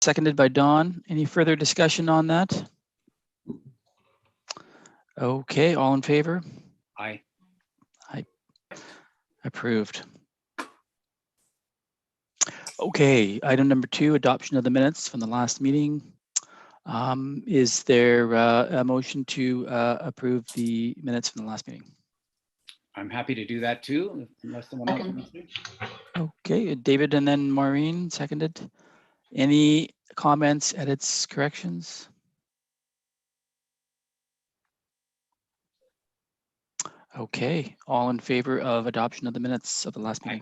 seconded by Dawn. Any further discussion on that? Okay, all in favor? Aye. Aye. Approved. Okay, item number 2, adoption of the minutes from the last meeting. Is there a motion to approve the minutes from the last meeting? I'm happy to do that too, unless someone else wants to. Okay, David and then Maureen seconded. Any comments, edits, corrections? Okay, all in favor of adoption of the minutes of the last meeting?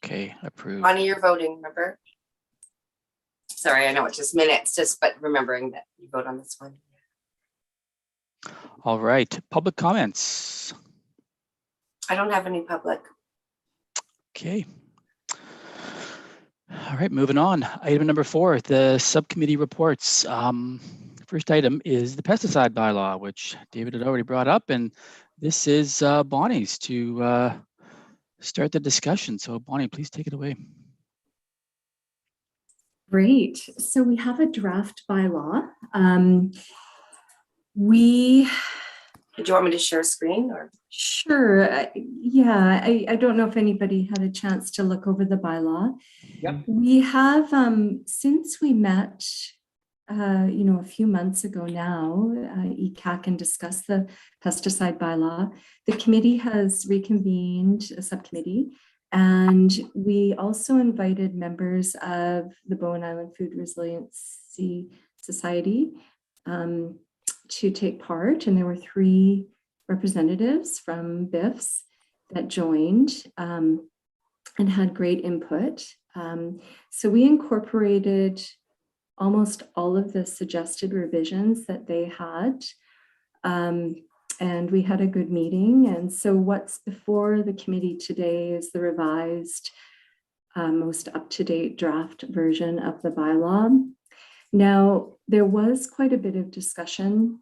Okay, approved. Bonnie, you're voting, remember? Sorry, I know it's just minutes, but remembering that you vote on this one. All right, public comments. I don't have any public. Okay. All right, moving on. Item number 4, the subcommittee reports. First item is the pesticide bylaw, which David had already brought up, and this is Bonnie's to start the discussion. So Bonnie, please take it away. Great. So we have a draft bylaw. Did you want me to share screen or? Sure. Yeah, I don't know if anybody had a chance to look over the bylaw. Yep. We have, since we met, a few months ago now, ECAAC and discussed the pesticide bylaw. The committee has reconvened a subcommittee, and we also invited members of the Bowen Island Food Resiliency Society to take part, and there were 3 representatives from BIFs that joined and had great input. So we incorporated almost all of the suggested revisions that they had, and we had a good meeting. And so what's before the committee today is the revised, most up-to-date draft version of the bylaw. Now, there was quite a bit of discussion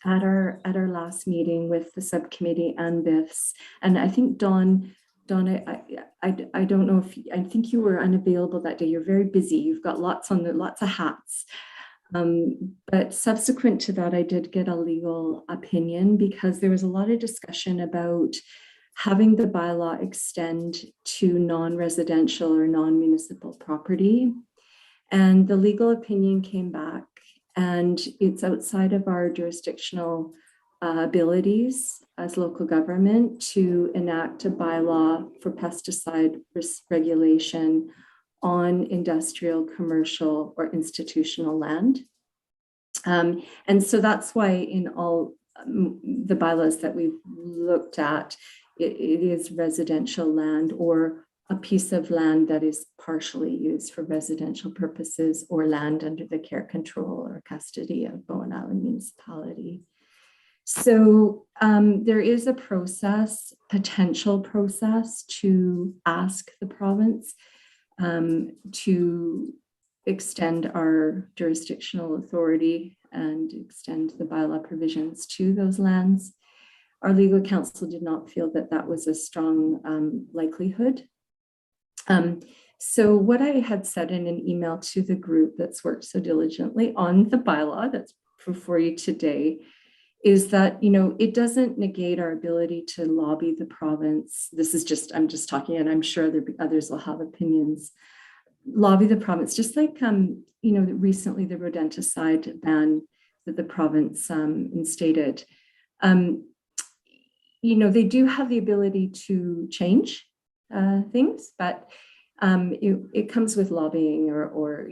at our last meeting with the subcommittee and BIFs, and I think Dawn, I don't know if I think you were unavailable that day. You're very busy. You've got lots of hats. But subsequent to that, I did get a legal opinion because there was a lot of discussion about having the bylaw extend to non-residential or non-municipal property. And the legal opinion came back, and it's outside of our jurisdictional abilities as local government to enact a bylaw for pesticide regulation on industrial, commercial, or institutional land. And so that's why in all the bylaws that we've looked at, it is residential land or a piece of land that is partially used for residential purposes or land under the care, control, or custody of Bowen Island Municipality. So there is a process, potential process, to ask the province to extend our jurisdictional authority and extend the bylaw provisions to those lands. Our legal counsel did not feel that that was a strong likelihood. So what I had said in an email to the group that's worked so diligently on the bylaw that's before you today is that, it doesn't negate our ability to lobby the province. This is just, I'm just talking, and I'm sure others will have opinions. Lobby the province, just like, recently the rodenticide ban that the province instated. They do have the ability to change things, but it comes with lobbying or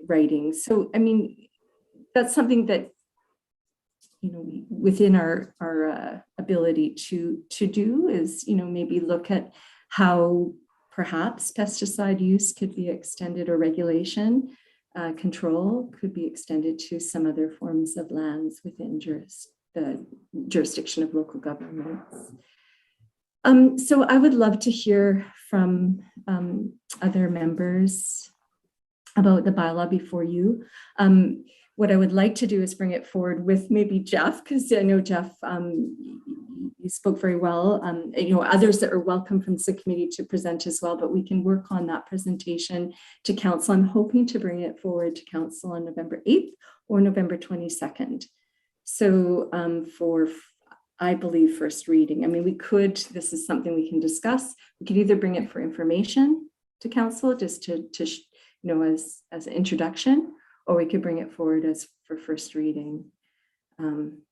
writing. So, that's something that, within our ability to do is, maybe look at how perhaps pesticide use could be extended, or regulation control could be extended to some other forms of lands within the jurisdiction of local governments. So I would love to hear from other members about the bylaw before you. what I would like to do is bring it forward with maybe Jeff, because I know Jeff, you spoke very well. Others that are welcome from the subcommittee to present as well, but we can work on that presentation to council. I'm hoping to bring it forward to council on November 8th or November 22nd. So for, I believe, first reading. I mean, this is something we can discuss. We could either bring it for information to council, just to as an introduction, or we could bring it forward as for first reading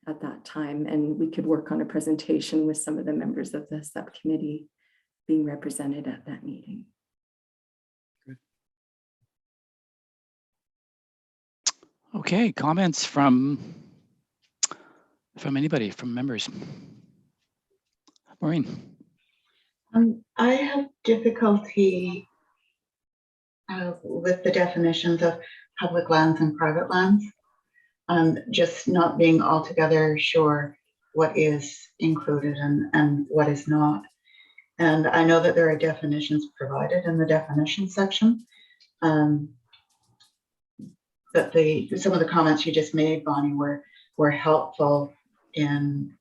at that time. And we could work on a presentation with some of the members of the subcommittee being represented at that meeting. Good. Okay, comments from anybody, from members? Maureen. I have difficulty with the definitions of public lands and private lands. Just not being altogether sure what is included and what is not. And I know that there are definitions provided in the definition section. But some of the comments you just made, Bonnie, were helpful in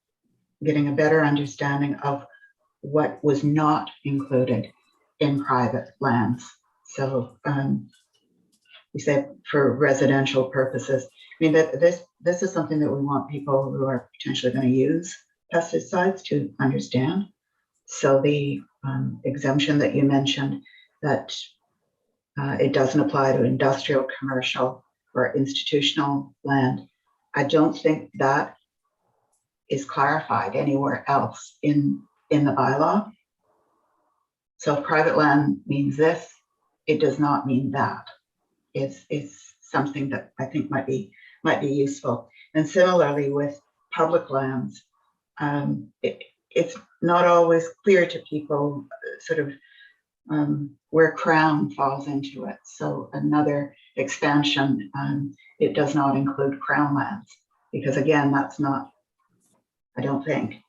getting a better understanding of what was not included in private lands. So you said for residential purposes. I mean, that this is something that we want people who are potentially going to use pesticides to understand. So the exemption that you mentioned, that it doesn't apply to industrial, commercial, or institutional land, I don't think that is clarified anywhere else in the bylaw. So if private land means this, it does not mean that. It's something that I think might be useful. And similarly with public lands, it's not always clear to people sort of where Crown falls into it. So another expansion, it does not include Crown lands, because again, that's not, I don't think,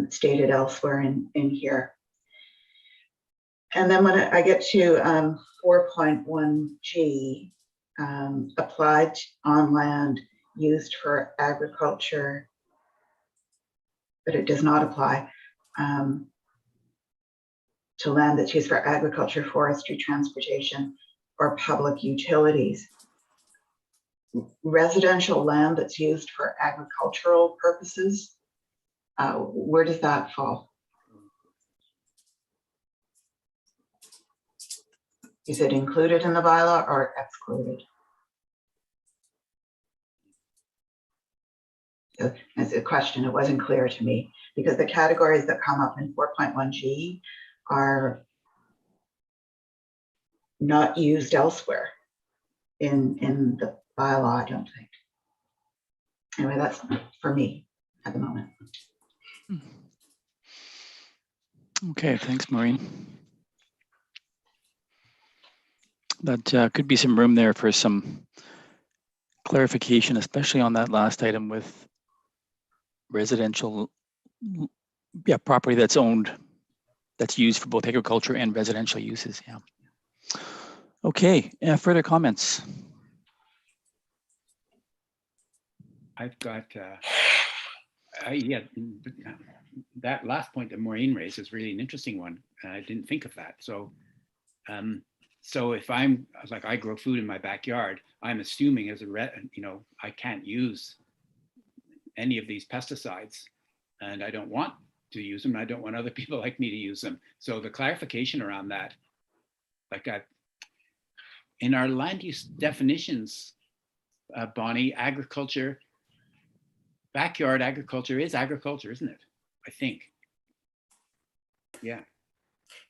stated elsewhere in here. And then when I get to 4.1G, applied on land used for agriculture, but it does not apply to land that's used for agriculture, forestry, transportation, or public utilities. Residential land that's used for agricultural purposes, where does that fall? Is it included in the bylaw or excluded? So that's a question. It wasn't clear to me, because the categories that come up in 4.1G are not used elsewhere in the bylaw, I don't think. Anyway, that's for me at the moment. Okay, thanks, Maureen. That could be some room there for some clarification, especially on that last item with residential, property that's owned, that's used for both agriculture and residential uses. Yeah. Okay, further comments? I've got, that last point that Maureen raised is really an interesting one. I didn't think of that. So, so if I'm like, I grow food in my backyard, I'm assuming as I can't use any of these pesticides, and I don't want to use them. I don't want other people like me to use them. So the clarification around that, like in our land use definitions, Bonnie, agriculture, backyard agriculture is agriculture, isn't it? I think. Yeah.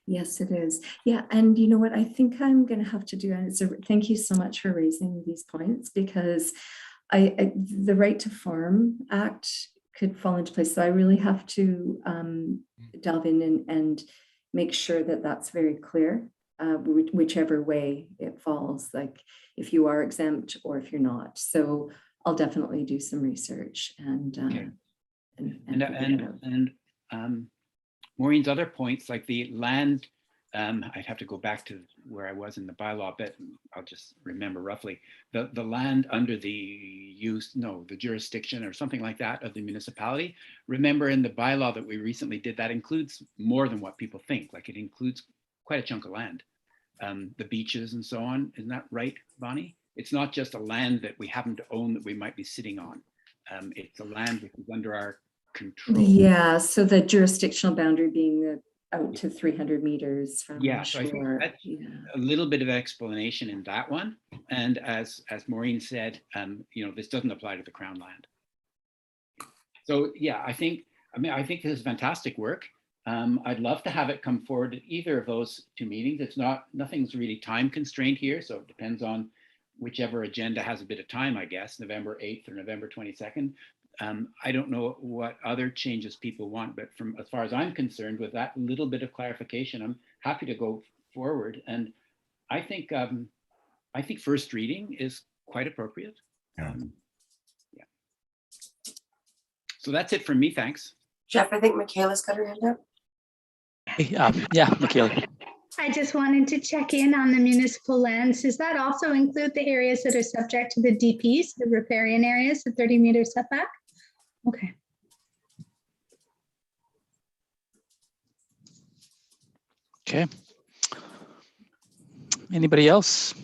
Yes, it is. Yeah, and you know what? I think I'm going to have to do it. So thank you so much for raising these points, because the Right to Farm Act could fall into place. So I really have to delve in and make sure that that's very clear, whichever way it falls, like if you are exempt or if you're not. So I'll definitely do some research and Okay. And Maureen's other points, like the land I'd have to go back to where I was in the bylaw, but I'll just remember roughly. The land under the jurisdiction or something like that of the municipality. Remember in the bylaw that we recently did, that includes more than what people think. Like it includes quite a chunk of land, the beaches and so on. Isn't that right, Bonnie? It's not just a land that we happen to own that we might be sitting on. It's a land that is under our control. Yeah, so the jurisdictional boundary being out to 300 meters from Yeah, so I think shore. that's a little bit of explanation in that one. And as Maureen said, this doesn't apply to the Crown land. So yeah, I think this is fantastic work. I'd love to have it come forward at either of those two meetings. Nothing's really time constrained here, so it depends on whichever agenda has a bit of time, I guess, November 8th or November 22nd. I don't know what other changes people want, but from as far as I'm concerned, with that little bit of clarification, I'm happy to go forward. And I think first reading is quite appropriate. Yeah. Yeah. So that's it from me. Thanks. Jeff, I think Michaela's got her hand up. Yeah, Michaela. I just wanted to check in on the municipal lands. Does that also include the areas that are subject to the DPs, the riparian areas, the 30-meter setback? Okay. Okay. Anybody else?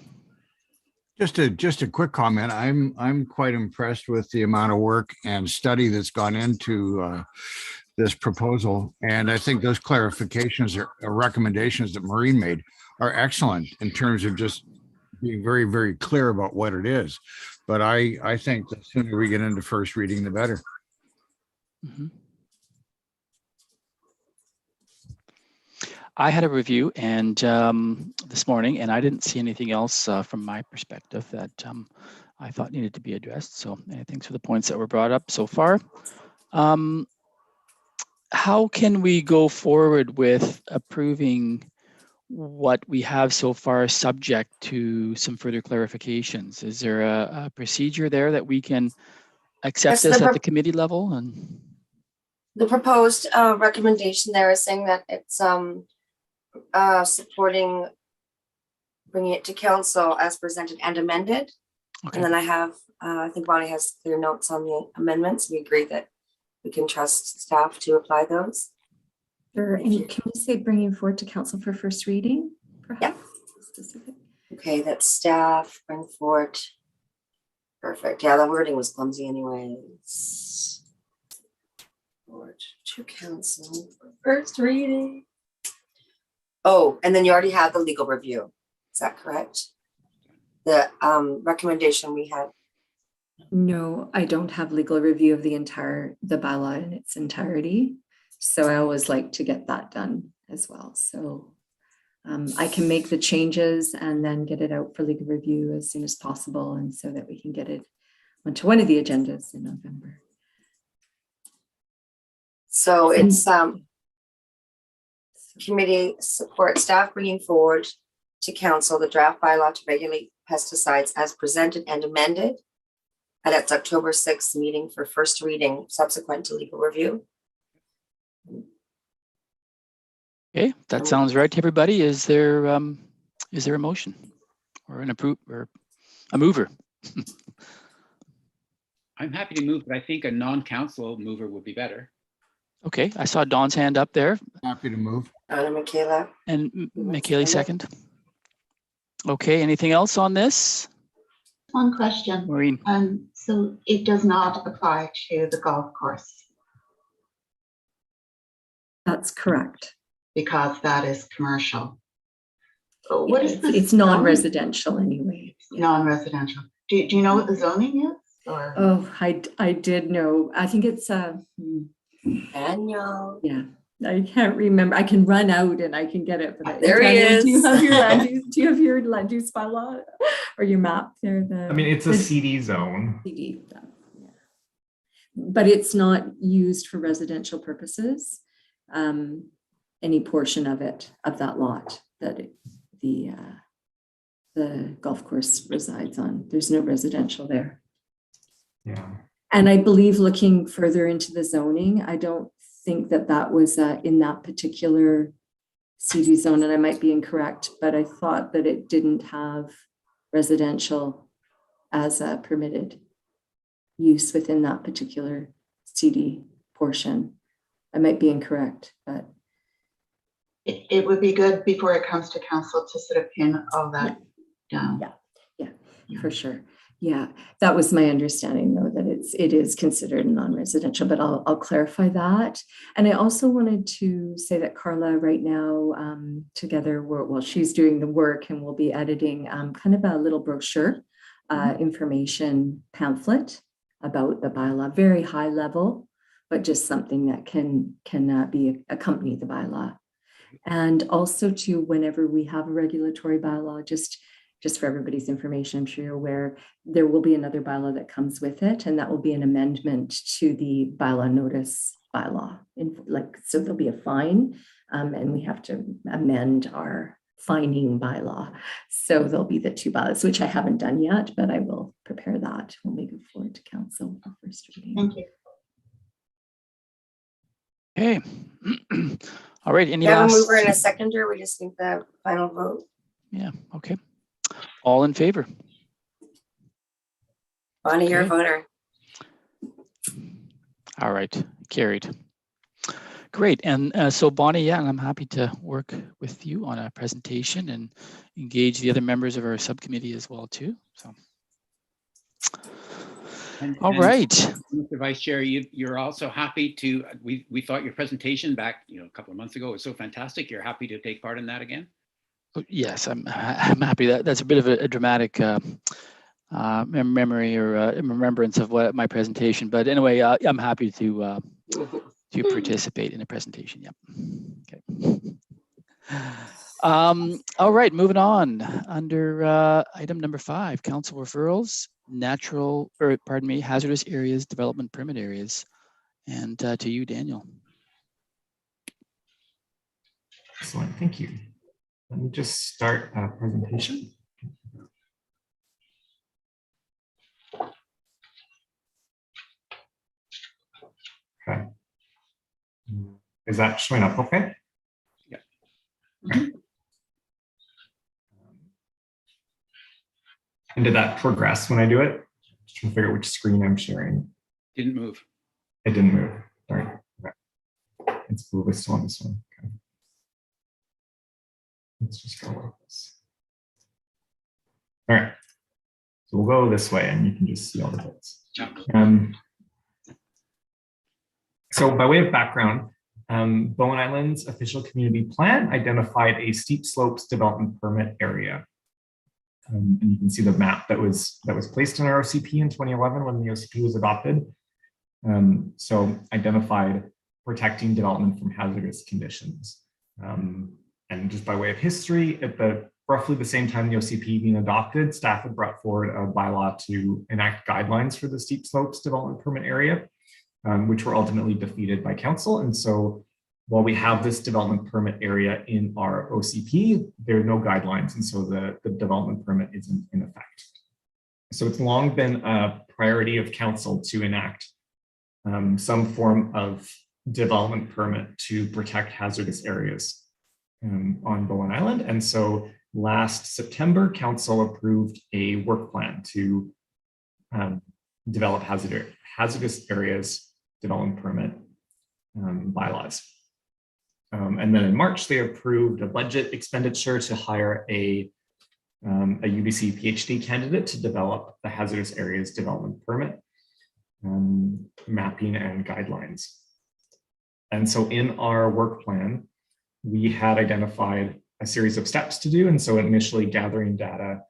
Just a quick comment. I'm quite impressed with the amount of work and study that's gone into this proposal, and I think those clarifications or recommendations that Maureen made are excellent in terms of just being very, very clear about what it is. But I think the sooner we get into first reading, the better. Mm-hmm. I had a review and this morning, and I didn't see anything else from my perspective that I thought needed to be addressed. So thanks for the points that were brought up so far. How can we go forward with approving what we have so far subject to some further clarifications? Is there a procedure there that we can accept this at the committee level? And the proposed recommendation there is saying that it's supporting bringing it to council as presented and amended. okay. And then I have, I think Bonnie has clear notes on the amendments. We agree that we can trust staff to apply those. Sure. And can we say bringing forward to council for first reading, perhaps? Specific. Okay, that's staff, bring forward. Perfect. Yeah, the wording was clumsy anyways. Forward to council for first reading. Oh, and then you already have the legal review. Is that correct? The recommendation we had. No, I don't have legal review of the bylaw in its entirety. So I always like to get that done as well. So I can make the changes and then get it out for legal review as soon as possible, and so that we can get it onto one of the agendas in November. So it's committee support staff bringing forward to council the draft bylaw to regulate pesticides as presented and amended at its October 6th meeting for first reading subsequent to legal review. Okay, that sounds right to everybody. Is there a motion or an approve or a mover? I'm happy to move, but I think a non-council mover would be better. Okay, I saw Dawn's hand up there. Happy to move. Anna Michaela. And Michaela second. Okay, anything else on this? One question. Maureen? So it does not apply to the golf course That's correct. because that is commercial. So what is this? It's non-residential anyway. Non-residential. Do you know what the zoning is? Or Oh, I did know. I think it's Daniel. yeah. I can't remember. I can run out and I can get it. But There he Daniel, is. Do you have your land use? Do you have your land use bylaw or your map there? I mean, it's a CD zone. CD, yeah. But it's not used for residential purposes. Any portion of it, of that lot that the golf course resides on. There's no residential there. Yeah. And I believe looking further into the zoning, I don't think that was in that particular CD zone, and I might be incorrect, but I thought that it didn't have residential as a permitted use within that particular CD portion. I might be incorrect, but It would be good before it comes to council to sort of pin all that down. for sure. Yeah, that was my understanding, though, that it is considered non-residential, but I'll clarify that. And I also wanted to say that Carla right now, together, she's doing the work and we'll be editing kind of a little brochure, information pamphlet about the bylaw, very high level, but just something that can accompany the bylaw. And also to whenever we have a regulatory bylaw, just for everybody's information, I'm sure you're aware, there will be another bylaw that comes with it, and that will be an amendment to the bylaw notice bylaw. So there'll be a fine, and we have to amend our fining bylaw. So there'll be the two bylaws, which I haven't done yet, but I will prepare that when we go forward to council for first reading. Thank you. Okay. All right. Any We have a last? mover and a seconder. We just need the final vote. Yeah. Okay. All in favor? Bonnie, you're a Okay. voter. All right. Carried. Great. And so Bonnie, yeah, and I'm happy to work with you on a presentation and engage the other members of our subcommittee as well too. So. All right. Mr. Vice Chair, you're also happy to, we thought your presentation back, a couple of months ago was so fantastic. You're happy to take part in that again? Yes, I'm happy. That's a bit of a dramatic memory or remembrance of my presentation. But anyway, I'm happy to participate in the presentation. Yep. Okay. All right, moving on. Under item number 5, council referrals, hazardous areas, development permit areas. And to you, Daniel. Excellent, thank you. Let me just start a presentation. Okay. Is that showing up okay? Yeah. Okay. And did that progress when I do it? Just trying to figure out which screen I'm sharing. Didn't move. It didn't move. All right. Okay. It's blue. It's still on this one. Okay. Let's just go like this. All right. So we'll go this way and you can just see all the bits. So by way of background, Bowen Island's official community plan identified a steep slopes development permit area. And you can see the map that was placed in our OCP in 2011 when the OCP was adopted. So identified protecting development from hazardous conditions. And just by way of history, at roughly the same time the OCP being adopted, staff had brought forward a bylaw to enact guidelines for the steep slopes development permit area, which were ultimately defeated by council. And so while we have this development permit area in our OCP, there are no guidelines. And so the development permit isn't in effect. So it's long been a priority of council to enact some form of development permit to protect hazardous areas on Bowen Island. And so last September, council approved a work plan to develop hazardous areas development permit bylaws. And then in March, they approved a budget expenditure to hire a UBC PhD candidate to develop the hazardous areas development permit mapping and guidelines. And so in our work plan, we had identified a series of steps to do. And so initially gathering data,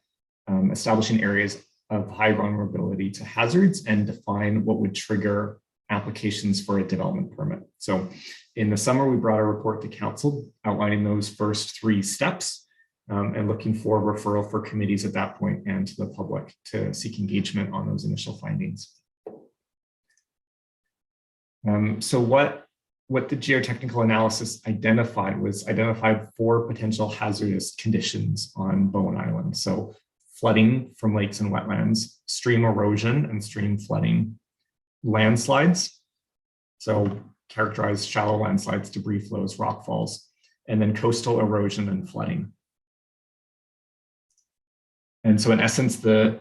establishing areas of high vulnerability to hazards and define what would trigger applications for a development permit. So in the summer, we brought a report to council outlining those first 3 steps and looking for referral for committees at that point and to the public to seek engagement on those initial findings. So what the geotechnical analysis identified 4 potential hazardous conditions on Bowen Island. So flooding from lakes and wetlands, stream erosion and stream flooding, landslides, so characterized shallow landslides, debris flows, rock falls, and then coastal erosion and flooding. And so in essence, the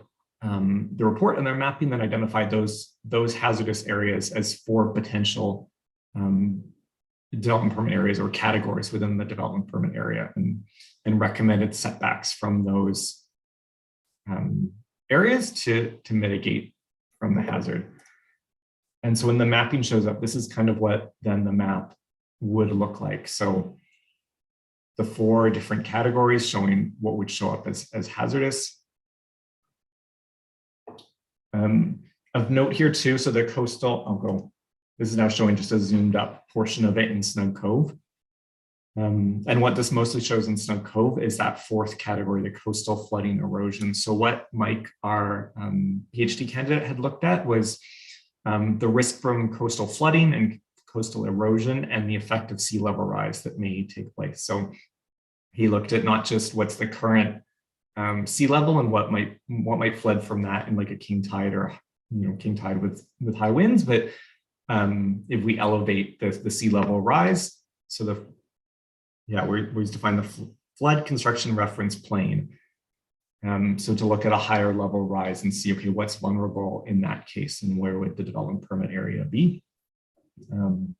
report and their mapping then identified those hazardous areas as 4 potential development permit areas or categories within the development permit area, and recommended setbacks from those areas to mitigate from the hazard. And so when the mapping shows up, this is kind of what then the map would look like. So the 4 different categories showing what would show up as hazardous. Of note here too, so the coastal, this is now showing just a zoomed up portion of it in Snug Cove. And what this mostly shows in Snug Cove is that 4th category, the coastal flooding erosion. So what Mike, our PhD candidate, had looked at was the risk from coastal flooding and coastal erosion and the effect of sea level rise that may take place. So he looked at not just what's the current sea level and what might flood from that in like a king tide or king tide with high winds, but if we elevate the sea level rise, so we define the flood construction reference plane. So to look at a higher level rise and see, okay, what's vulnerable in that case and where would the development permit area be? And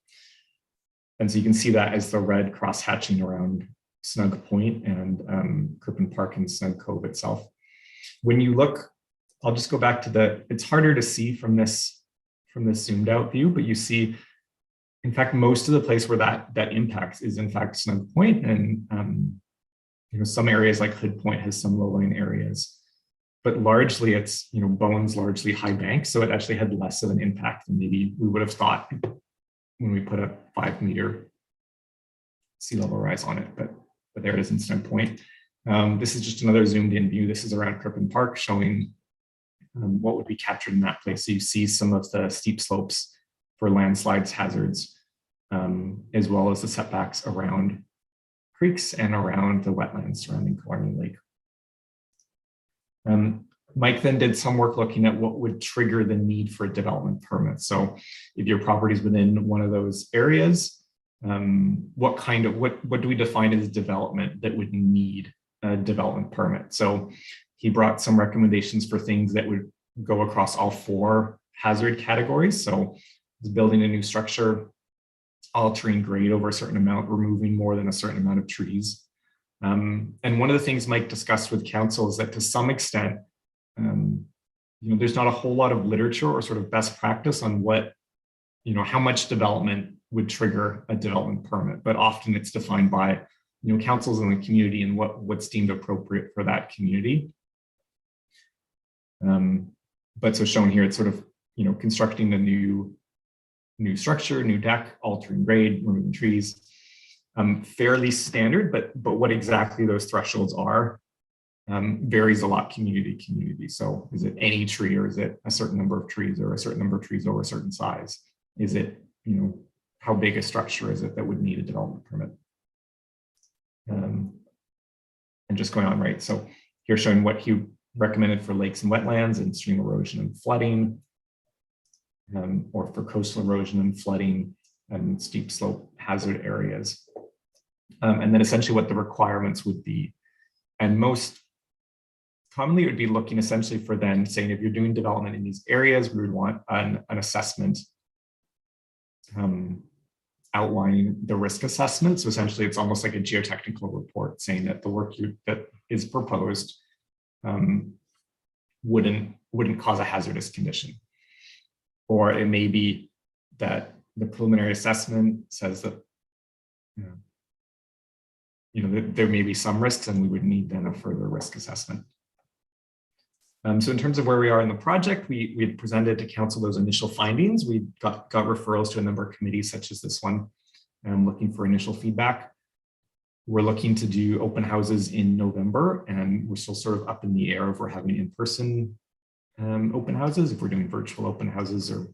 so you can see that as the red cross hatching around Snug Point and Crippen Park and Snug Cove itself. When you look, I'll just go back to it's harder to see from this zoomed out view, but you see, in fact, most of the place where that impacts is in fact Snug Point, and some areas like Hood Point has some low-lying areas, but largely it's Bowen's largely high bank, so it actually had less of an impact than maybe we would have thought when we put a 5-meter sea level rise on it, but there it is in Snug Point. This is just another zoomed in view. This is around Crippen Park showing what would be captured in that place. So you see some of the steep slopes for landslides hazards, as well as the setbacks around creeks and around the wetlands surrounding Killarney Lake. Mike then did some work looking at what would trigger the need for a development permit. So if your property is within one of those areas, what do we define as development that would need a development permit? So he brought some recommendations for things that would go across all 4 hazard categories. So building a new structure, altering grade over a certain amount, removing more than a certain amount of trees. And one of the things Mike discussed with council is that to some extent, there's not a whole lot of literature or sort of best practice on what, how much development would trigger a development permit, but often it's defined by, councils in the community and what's deemed appropriate for that community. But so shown here, it's sort of, constructing a new structure, new deck, altering grade, removing trees, fairly standard, but what exactly those thresholds are varies a lot community to community. So is it any tree, or is it a certain number of trees, or a certain number of trees over a certain size? Is it, how big a structure is it that would need a development permit? And just going on, right? So here showing what he recommended for lakes and wetlands and stream erosion and flooding, or for coastal erosion and flooding and steep slope hazard areas. And then essentially what the requirements would be. And most commonly it would be looking essentially for then saying, if you're doing development in these areas, we would want an assessment outlining the risk assessment. So essentially it's almost like a geotechnical report saying that the work that is proposed wouldn't cause a hazardous condition. Or it may be that the preliminary assessment says that there may be some risks and we would need then a further risk assessment. So in terms of where we are in the project, we had presented to council those initial findings. We got referrals to a number of committees such as this one, looking for initial feedback. We're looking to do open houses in November, and we're still sort of up in the air if we're having in-person open houses, if we're doing virtual open houses, or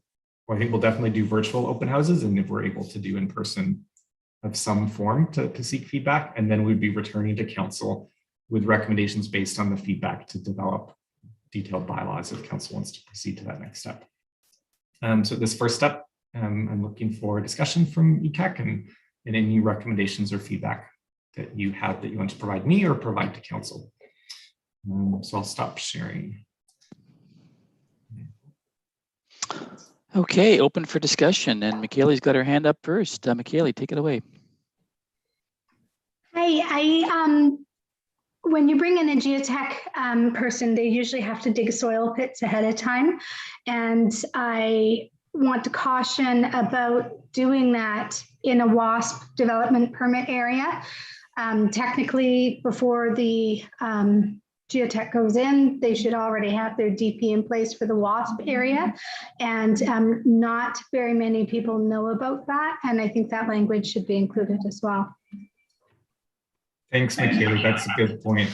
I think we'll definitely do virtual open houses, and if we're able to do in-person of some form to seek feedback, and then we'd be returning to council with recommendations based on the feedback to develop detailed bylaws if council wants to proceed to that next step. So this first step, I'm looking for discussion from ECAAC and any recommendations or feedback that you have that you want to provide me or provide to council. So I'll stop sharing. Okay, open for discussion, and Michaeli's got her hand up first. Michaeli, take it away. Hi, when you bring in a geotech person, they usually have to dig soil pits ahead of time. And I want to caution about doing that in a WASP development permit area. Technically, before the geotech goes in, they should already have their DP in place for the WASP area. And not very many people know about that. And I think that language should be included as well. Thanks, Michaeli. That's a good point.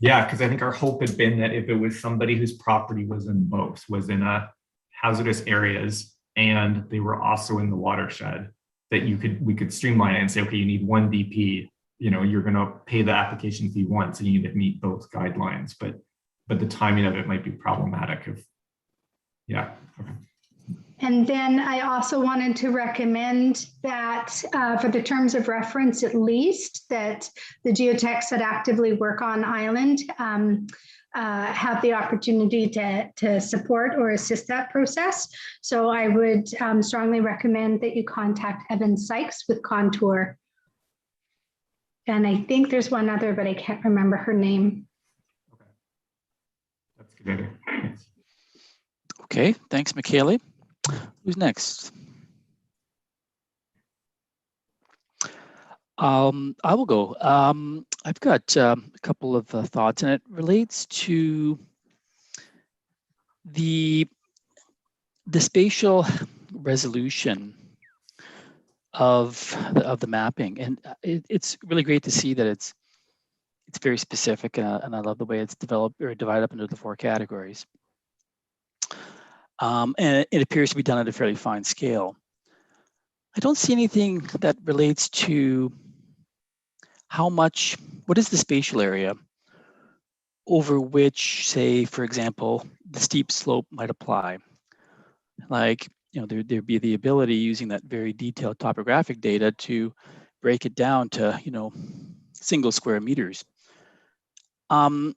Yeah, because I think our hope had been that if it was somebody whose property was in both, was in a hazardous areas, and they were also in the watershed, that we could streamline it and say, okay, you need one DP. You know, you're going to pay the application fee once, and you need to meet both guidelines. But the timing of it might be problematic. Yeah. Okay. And then I also wanted to recommend that for the terms of reference, at least, that the geotechs that actively work on island have the opportunity to support or assist that process. So I would strongly recommend that you contact Evan Sykes with Contour. And I think there's one other, but I can't remember her name. Okay. That's a good idea. Thanks. Okay, thanks, Michaeli. Who's next? I will go. I've got a couple of thoughts, and it relates to the spatial resolution of the mapping, and it's really great to see that it's very specific, and I love the way it's developed or divided up into the 4 categories. And it appears to be done at a fairly fine scale. I don't see anything that relates to what is the spatial area over which, say, for example, the steep slope might apply. Like, you know, there'd be the ability using that very detailed topographic data to break it down to, you know, single square meters. You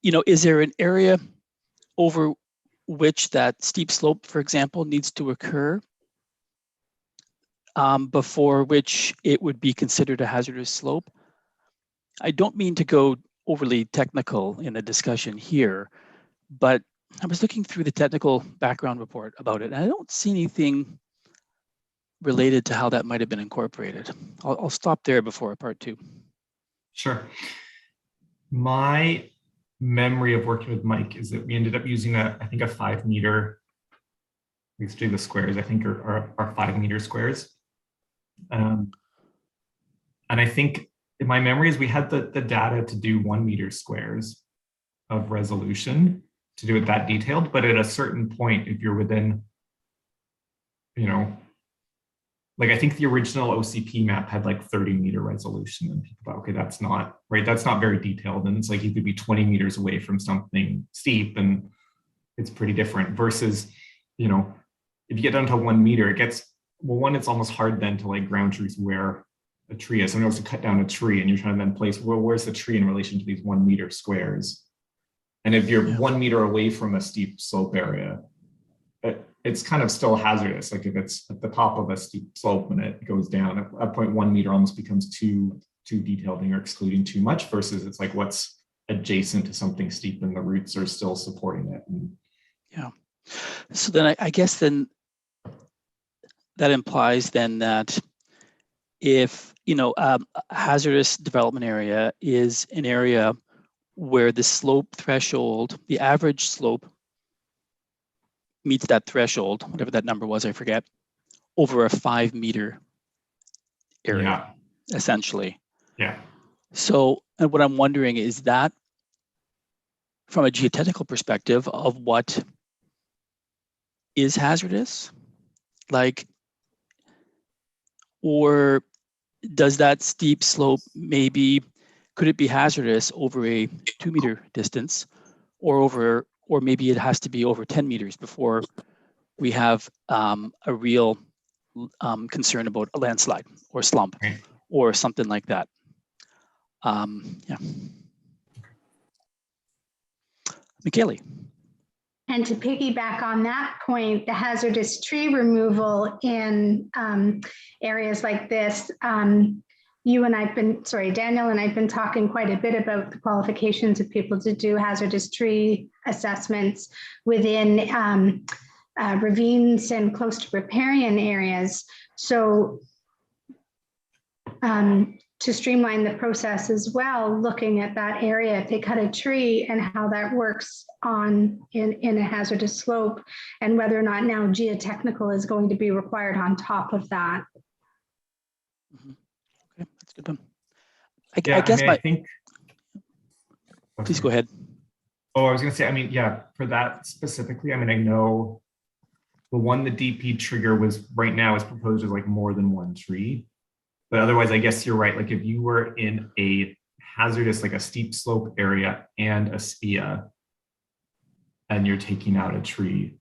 know, is there an area over which that steep slope, for example, needs to occur before which it would be considered a hazardous slope? I don't mean to go overly technical in the discussion here, but I was looking through the technical background report about it, and I don't see anything related to how that might have been incorporated. I'll stop there before part 2. Sure. My memory of working with Mike is that we ended up using I think a 5 meter, basically the squares, I think are 5 meter squares. And I think in my memory is we had the data to do 1 meter squares of resolution to do it that detailed, but at a certain point, if you're within, you know, like I think the original OCP map had like 30 meter resolution, and people thought, okay, that's not right. That's not very detailed. And it's like you could be 20 meters away from something steep, and it's pretty different versus, you know, if you get down to 1 meter, it gets, well, one, it's almost hard then to like ground truth where a tree is. Someone else to cut down a tree, and you're trying to then place, well, where's the tree in relation to these 1 meter squares? And if you're 1 meter away from a steep slope area, it's kind of still hazardous. Like if it's at the top of a steep slope and it goes down, at that point 1 meter almost becomes too detailed and you're excluding too much, versus it's like what's adjacent to something steep and the roots are still supporting it. And yeah. So then I guess then that implies then that if, you know, a hazardous development area is an area where the slope threshold, the average slope meets that threshold, whatever that number was, I forget, over a 5 meter area, essentially. Yeah. So, and what I'm wondering is that from a geotechnical perspective of what is hazardous, like, or does that steep slope could it be hazardous over a 2 meter distance, or maybe it has to be over 10 meters before we have a real concern about a landslide or slump? Right. or something like that. Yeah. Michaeli. And to piggyback on that point, the hazardous tree removal in areas like this, Daniel and I've been talking quite a bit about the qualifications of people to do hazardous tree assessments within ravines and close to riparian areas. So to streamline the process as well, looking at that area, if they cut a tree and how that works in a hazardous slope, and whether or not now geotechnical is going to be required on top of that. Mm-hmm. Okay, that's a good one. I think. Please go ahead. Oh, I was going to say, I mean, yeah, for that specifically, I mean, I know the DP trigger was right now is proposed as like more than one tree. But otherwise, I guess you're right. Like if you were in a hazardous, like a steep slope area and a SPIA, and you're taking out a tree,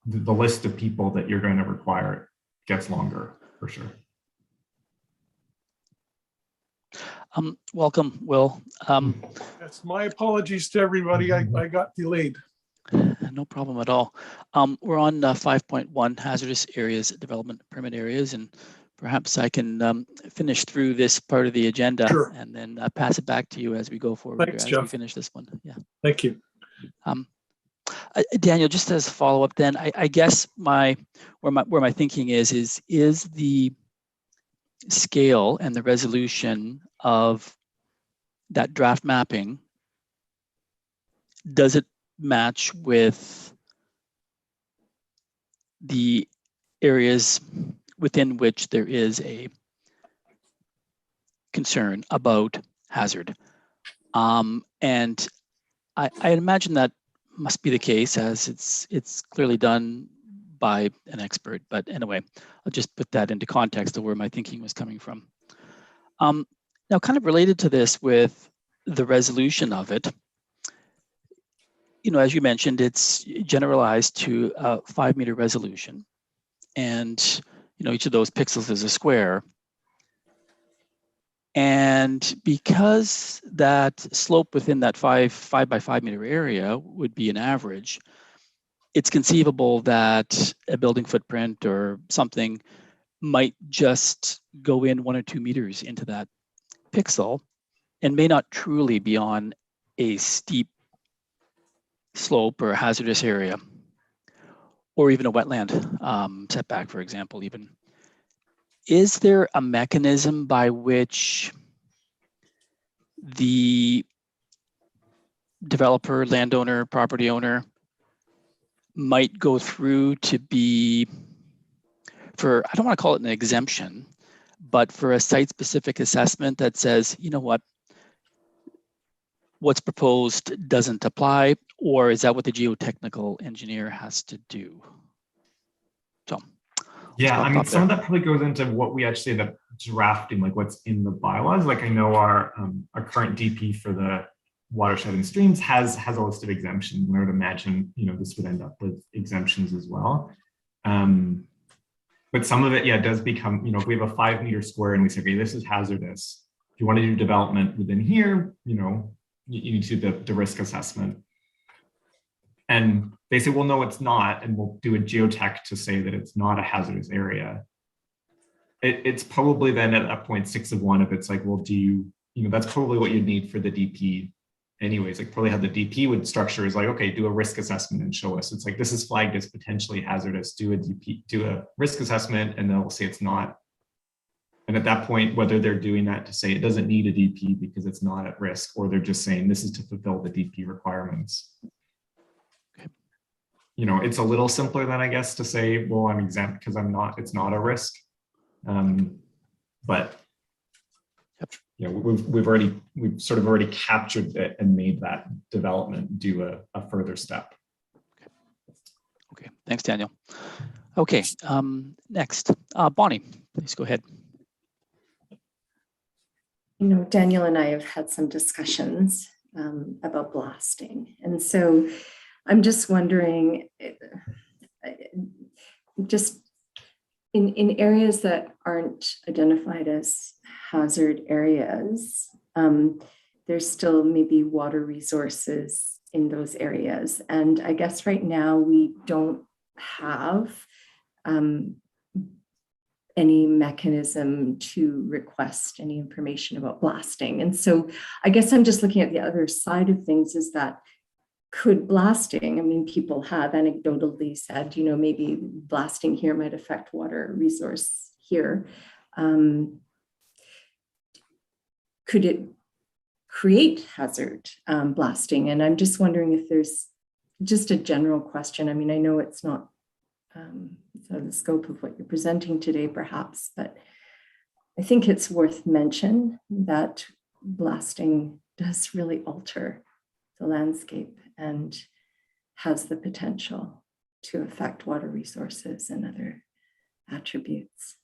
the list of people that you're going to require gets longer for sure. Welcome, Will. That's my apologies to everybody. I got delayed. No problem at all. We're on 5.1 hazardous areas development permit areas, and perhaps I can finish through this part of the agenda. Sure. And then pass it back to you as we go forward. Thanks, as Jeff. we finish this one. Yeah. Thank you. Daniel, just as a follow-up, then I guess where my thinking is the scale and the resolution of that draft mapping, does it match with the areas within which there is a concern about hazard? And I imagine that must be the case, as it's clearly done by an expert. But anyway, I'll just put that into context of where my thinking was coming from. Now, kind of related to this with the resolution of it, as you mentioned, it's generalized to a 5-meter resolution, and each of those pixels is a square. And because that slope within that 5 by 5 meter area would be an average, it's conceivable that a building footprint or something might just go in 1 or 2 meters into that pixel and may not truly be on a steep slope or a hazardous area, or even a wetland setback, for example, even. Is there a mechanism by which the developer, landowner, property owner might go through to be, I don't want to call it an exemption, but for a site-specific assessment that says, what's proposed doesn't apply, or is that what the geotechnical engineer has to do? So. Yeah, I mean, some of that probably goes into what we actually end up drafting, like what's in the bylaws. Like I know our current DP for the watershed and streams has a list of exemptions, and I would imagine this would end up with exemptions as well. But some of it, does become, if we have a 5-meter square and we say, okay, this is hazardous. If you want to do development within here, you need to do the risk assessment. And they say, well, no, it's not. And we'll do a geotech to say that it's not a hazardous area. It's probably then at that point 6 of 1 if it's like, well, that's probably what you'd need for the DP anyways. Like probably how the DP would structure is like, okay, do a risk assessment and show us. It's like, this is flagged as potentially hazardous. Do a risk assessment, and then we'll say it's not. And at that point, whether they're doing that to say it doesn't need a DP because it's not at risk, or they're just saying this is to fulfill the DP requirements. It's a little simpler than, I guess, to say, well, I'm exempt because it's not a risk. But we've sort of already captured it and made that development do a further step. Okay, thanks, Daniel. Okay, next, Bonnie, please go ahead. Daniel and I have had some discussions about blasting. And so I'm just wondering, just in areas that aren't identified as hazard areas, there's still maybe water resources in those areas. And I guess right now we don't have any mechanism to request any information about blasting. And so I guess I'm just looking at the other side of things, is that could blasting, I mean, people have anecdotally said, maybe blasting here might affect water resource here. Could it create hazard blasting? And I'm just wondering if there's just a general question. I mean, I know it's not the scope of what you're presenting today, perhaps, but I think it's worth mention that blasting does really alter the landscape and has the potential to affect water resources and other attributes.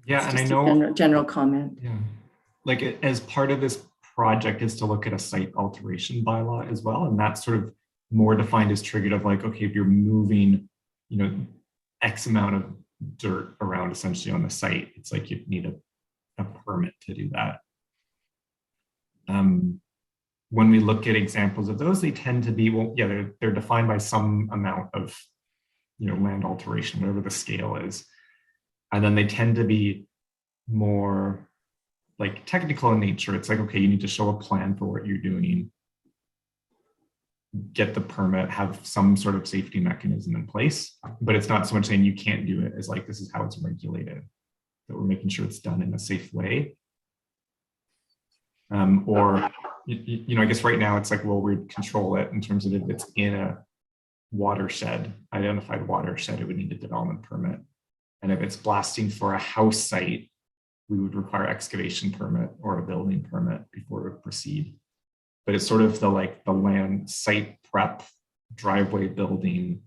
Yeah, It's and I just a know general comment. Yeah, like as part of this project is to look at a site alteration bylaw as well, and that's sort of more defined as triggered of like, okay, if you're moving, X amount of dirt around essentially on the site, it's like you need a permit to do that. When we look at examples of those, they tend to be, well, yeah, they're defined by some amount of, land alteration, whatever the scale is. And then they tend to be more like technical in nature. It's like, okay, you need to show a plan for what you're doing, get the permit, have some sort of safety mechanism in place, but it's not so much saying you can't do it as like, this is how it's regulated, that we're making sure it's done in a safe way. Or, I guess right now it's like, well, we control it in terms of if it's in a watershed, identified watershed, it would need a development permit. And if it's blasting for a house site, we would require excavation permit or a building permit before we proceed. But it's sort of the land site prep, driveway building,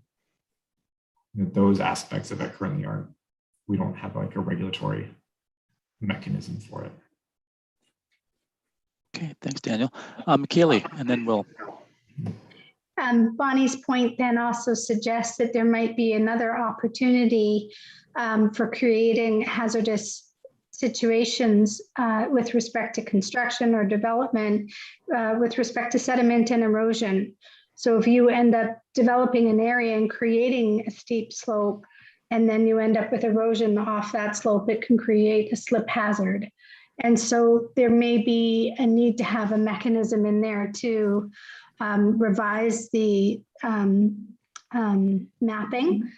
those aspects of it currently aren't, we don't have like a regulatory mechanism for it. Okay, thanks, Daniel. Kaylee, and then Will. Bonnie's point then also suggests that there might be another opportunity for creating hazardous situations with respect to construction or development, with respect to sediment and erosion. So if you end up developing an area and creating a steep slope, and then you end up with erosion off that slope, it can create a slip hazard. And so there may be a need to have a mechanism in there to revise the mapping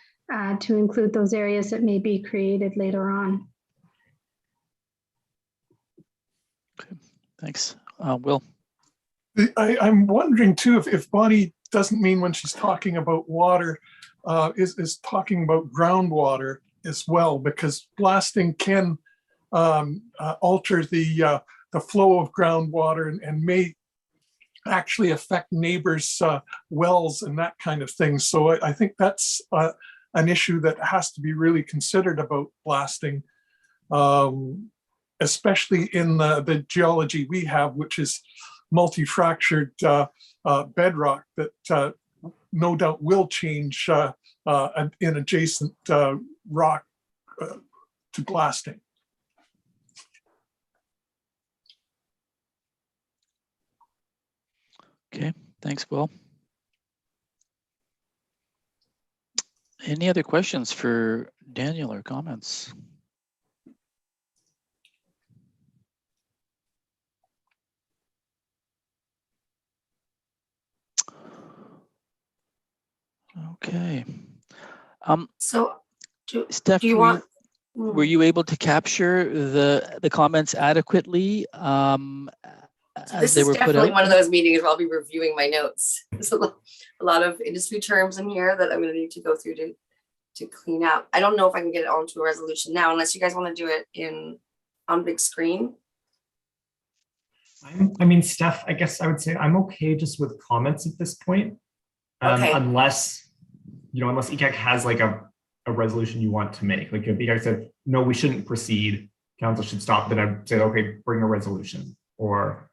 to include those areas that may be created later on. Okay, thanks. Will. I'm wondering too, if Bonnie doesn't mean when she's talking about water, is talking about groundwater as well, because blasting can alter the flow of groundwater and may actually affect neighbors' wells and that kind of thing. So I think that's an issue that has to be really considered about blasting, especially in the geology we have, which is multi-fractured bedrock that no doubt will change in adjacent rock to blasting. Okay, thanks, Will. Any other questions for Daniel or comments? Okay. So Steph, do you want? were you able to capture the comments adequately as This they is were put definitely out? one of those meetings where I'll be reviewing my notes. There's a lot of industry terms in here that I'm going to need to go through to clean up. I don't know if I can get it onto a resolution now, unless you guys want to do it on big screen. I mean, Steph, I guess I would say I'm okay just with comments at this point. Okay. Unless ECAAC has like a resolution you want to make. Like if ECAAC said, no, we shouldn't proceed, council should stop, then I'd say, okay, bring a resolution. Or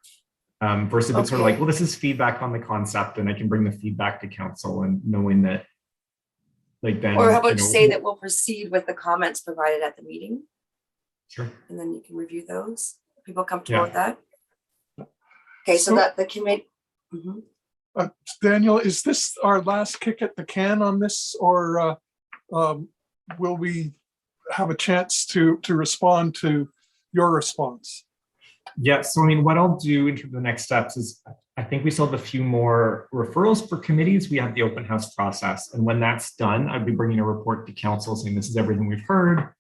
versus it's sort of like, well, this is feedback on the concept and I can bring the feedback to council, and knowing that like then. Or how about you say that we'll proceed with the comments provided at the meeting? Sure. And then you can review those. People comfortable Yeah. with that? Okay, so So- that the committee. Mhm. Daniel, is this our last kick at the can on this, or will we have a chance to respond to your response? Yeah, so I mean, what I'll do in terms of the next steps is I think we still have a few more referrals for committees. We have the open house process. And when that's done, I'd be bringing a report to council saying this is everything we've heard.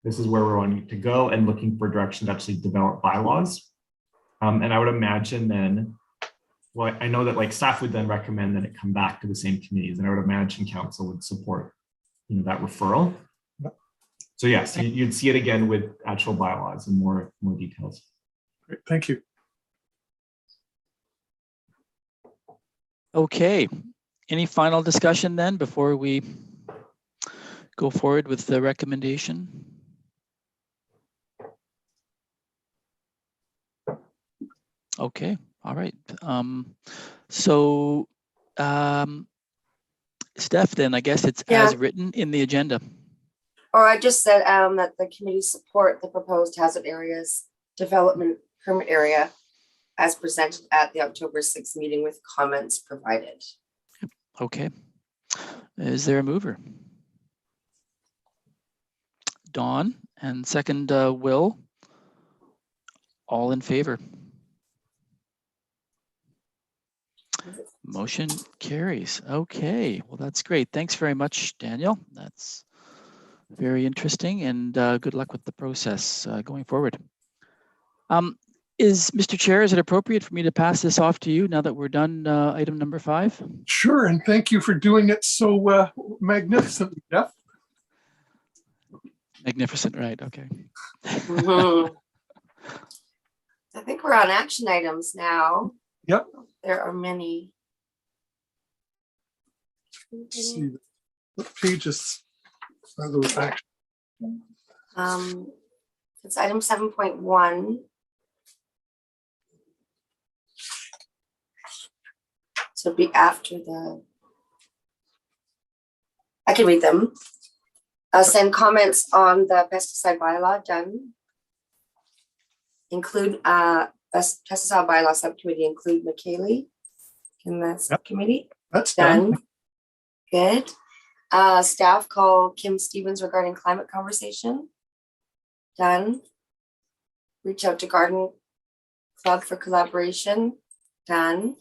This is where we're wanting to go and looking for direction to actually develop bylaws. And I would imagine then, well, I know that like staff would then recommend that it come back to the same committees, and I would imagine council would support, you know, that referral. So yes, you'd see it again with actual bylaws and more details. Great, thank you. Okay, any final discussion then before we go forward with the recommendation? Okay, all right. Steph, then I guess it's Yeah. as written in the agenda. Or I just said that the committee support the proposed hazard areas development permit area as presented at the October 6th meeting with comments provided. Okay. Is there a mover? Dawn, and second, Will. All in favor? Motion carries. Okay, well, that's great. Thanks very much, Daniel. That's very interesting, and good luck with the process going forward. Mr. Chair, is it appropriate for me to pass this off to you now that we're done item number 5? Sure, and thank you for doing it so magnificently, Jeff. Magnificent, right? Okay. Mhm. I think we're on action items now. Yep. There are many. Let's see, what pages are those actually? It's item 7.1. So it'd be after I can read them. Send comments on the pesticide bylaw, done. Include pesticide bylaw subcommittee, include McKaylee in that subcommittee. That's done. Done. Good. Staff call Kim Stevens regarding climate conversation. Done. Reach out to Garden Club for collaboration. Done.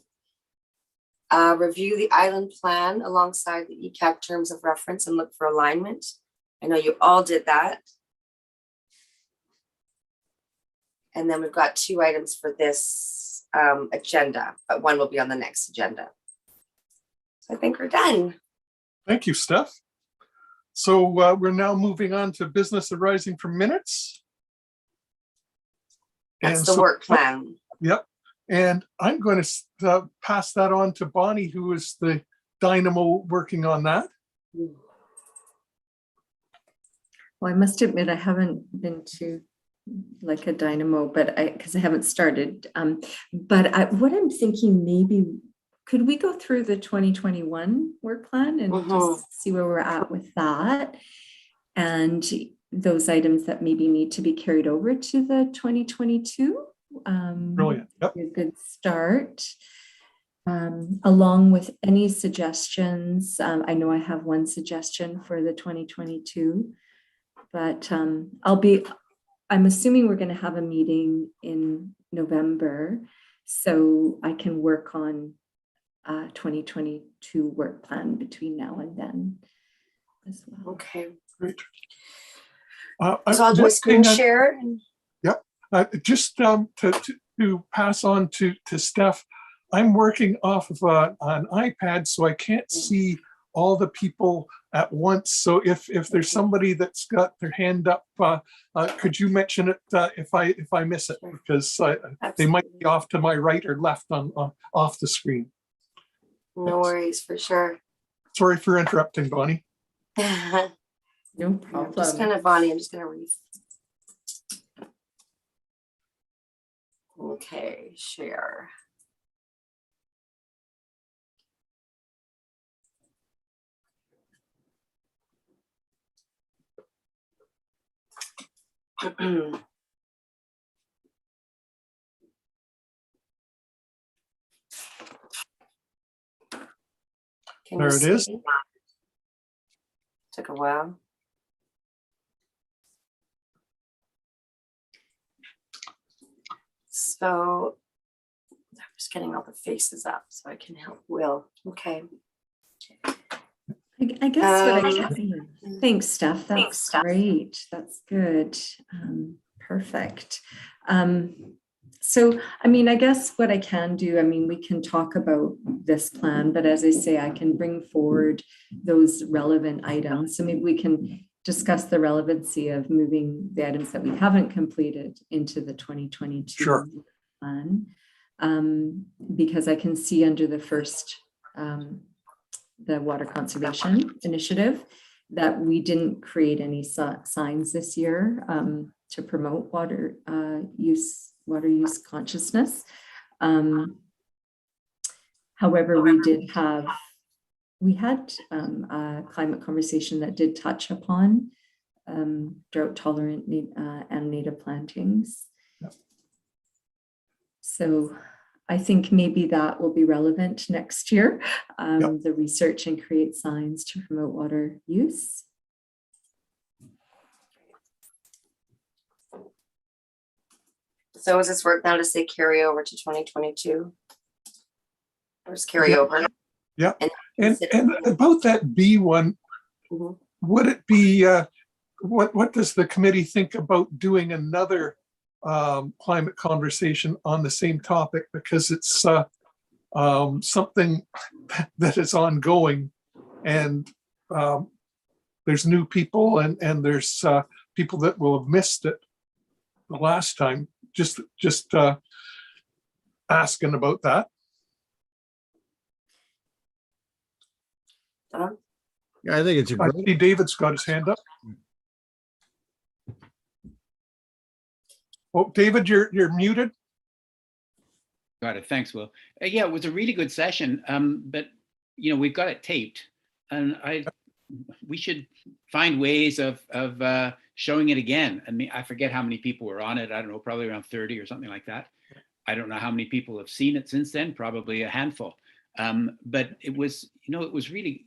Review the island plan alongside the ECAAC terms of reference and look for alignment. I know you all did that. And then we've got 2 items for this agenda, but one will be on the next agenda. So I think we're done. Thank you, Steph. So we're now moving on to business arising from minutes. That's And the so- work plan. Yep. And I'm going to pass that on to Bonnie, who is the dynamo working on that. Well, I must admit, I haven't been to like a dynamo, but because I haven't started. What I'm thinking, maybe could we go through the 2021 work plan and just see where we're at with that, and those items that maybe need to be carried over to the 2022. Brilliant. Yep. A good start. Along with any suggestions. I know I have one suggestion for the 2022, but I'm assuming we're going to have a meeting in November, so I can work on 2022 work plan between now and then as well. Okay. Great. So I'll do a screen share. Yep. Just to pass on to Steph, I'm working off of an iPad, so I can't see all the people at once. So if there's somebody that's got their hand up, could you mention it if I miss it? Because they might be off to my right or left on off the screen. No worries, for sure. Sorry for interrupting, Bonnie. No problem. I'm just gonna, Bonnie, I'm just gonna read. Okay, share. Can There you it is. see? Took a while. So I'm just getting all the faces up so I can help Will. Okay. I guess what I Um, can, thanks, Steph. That's great. That's good. Perfect. So, I mean, I guess what I can do, I mean, we can talk about this plan, but as I say, I can bring forward those relevant items. So maybe we can discuss the relevancy of moving the items that we haven't completed into the 2022 Sure. plan. Because I can see under the first, the Water Conservation Initiative, that we didn't create any signs this year to promote water use consciousness. However, we had a climate conversation that did touch upon drought tolerant and native plantings. Yep. So I think maybe that will be relevant next year, Yep. the research and create signs to promote water use. So is this work now to say carry over to 2022? Or is carry over? Yeah. And consider- about that B one, Mhm. would it be, what does the committee think about doing another climate conversation on the same topic? Because it's something that is ongoing, and there's new people and there's people that will have missed it the last time. Just asking about that. Don? Yeah, I think it's a I great. see David's got his hand up. Oh, David, you're muted. Got it. Thanks, Will. Yeah, it was a really good session, but we've got it taped, and we should find ways of showing it again. I mean, I forget how many people were on it. I don't know, probably around 30 or something like that. I don't know how many people have seen it since then. Probably a handful. But it was, it was really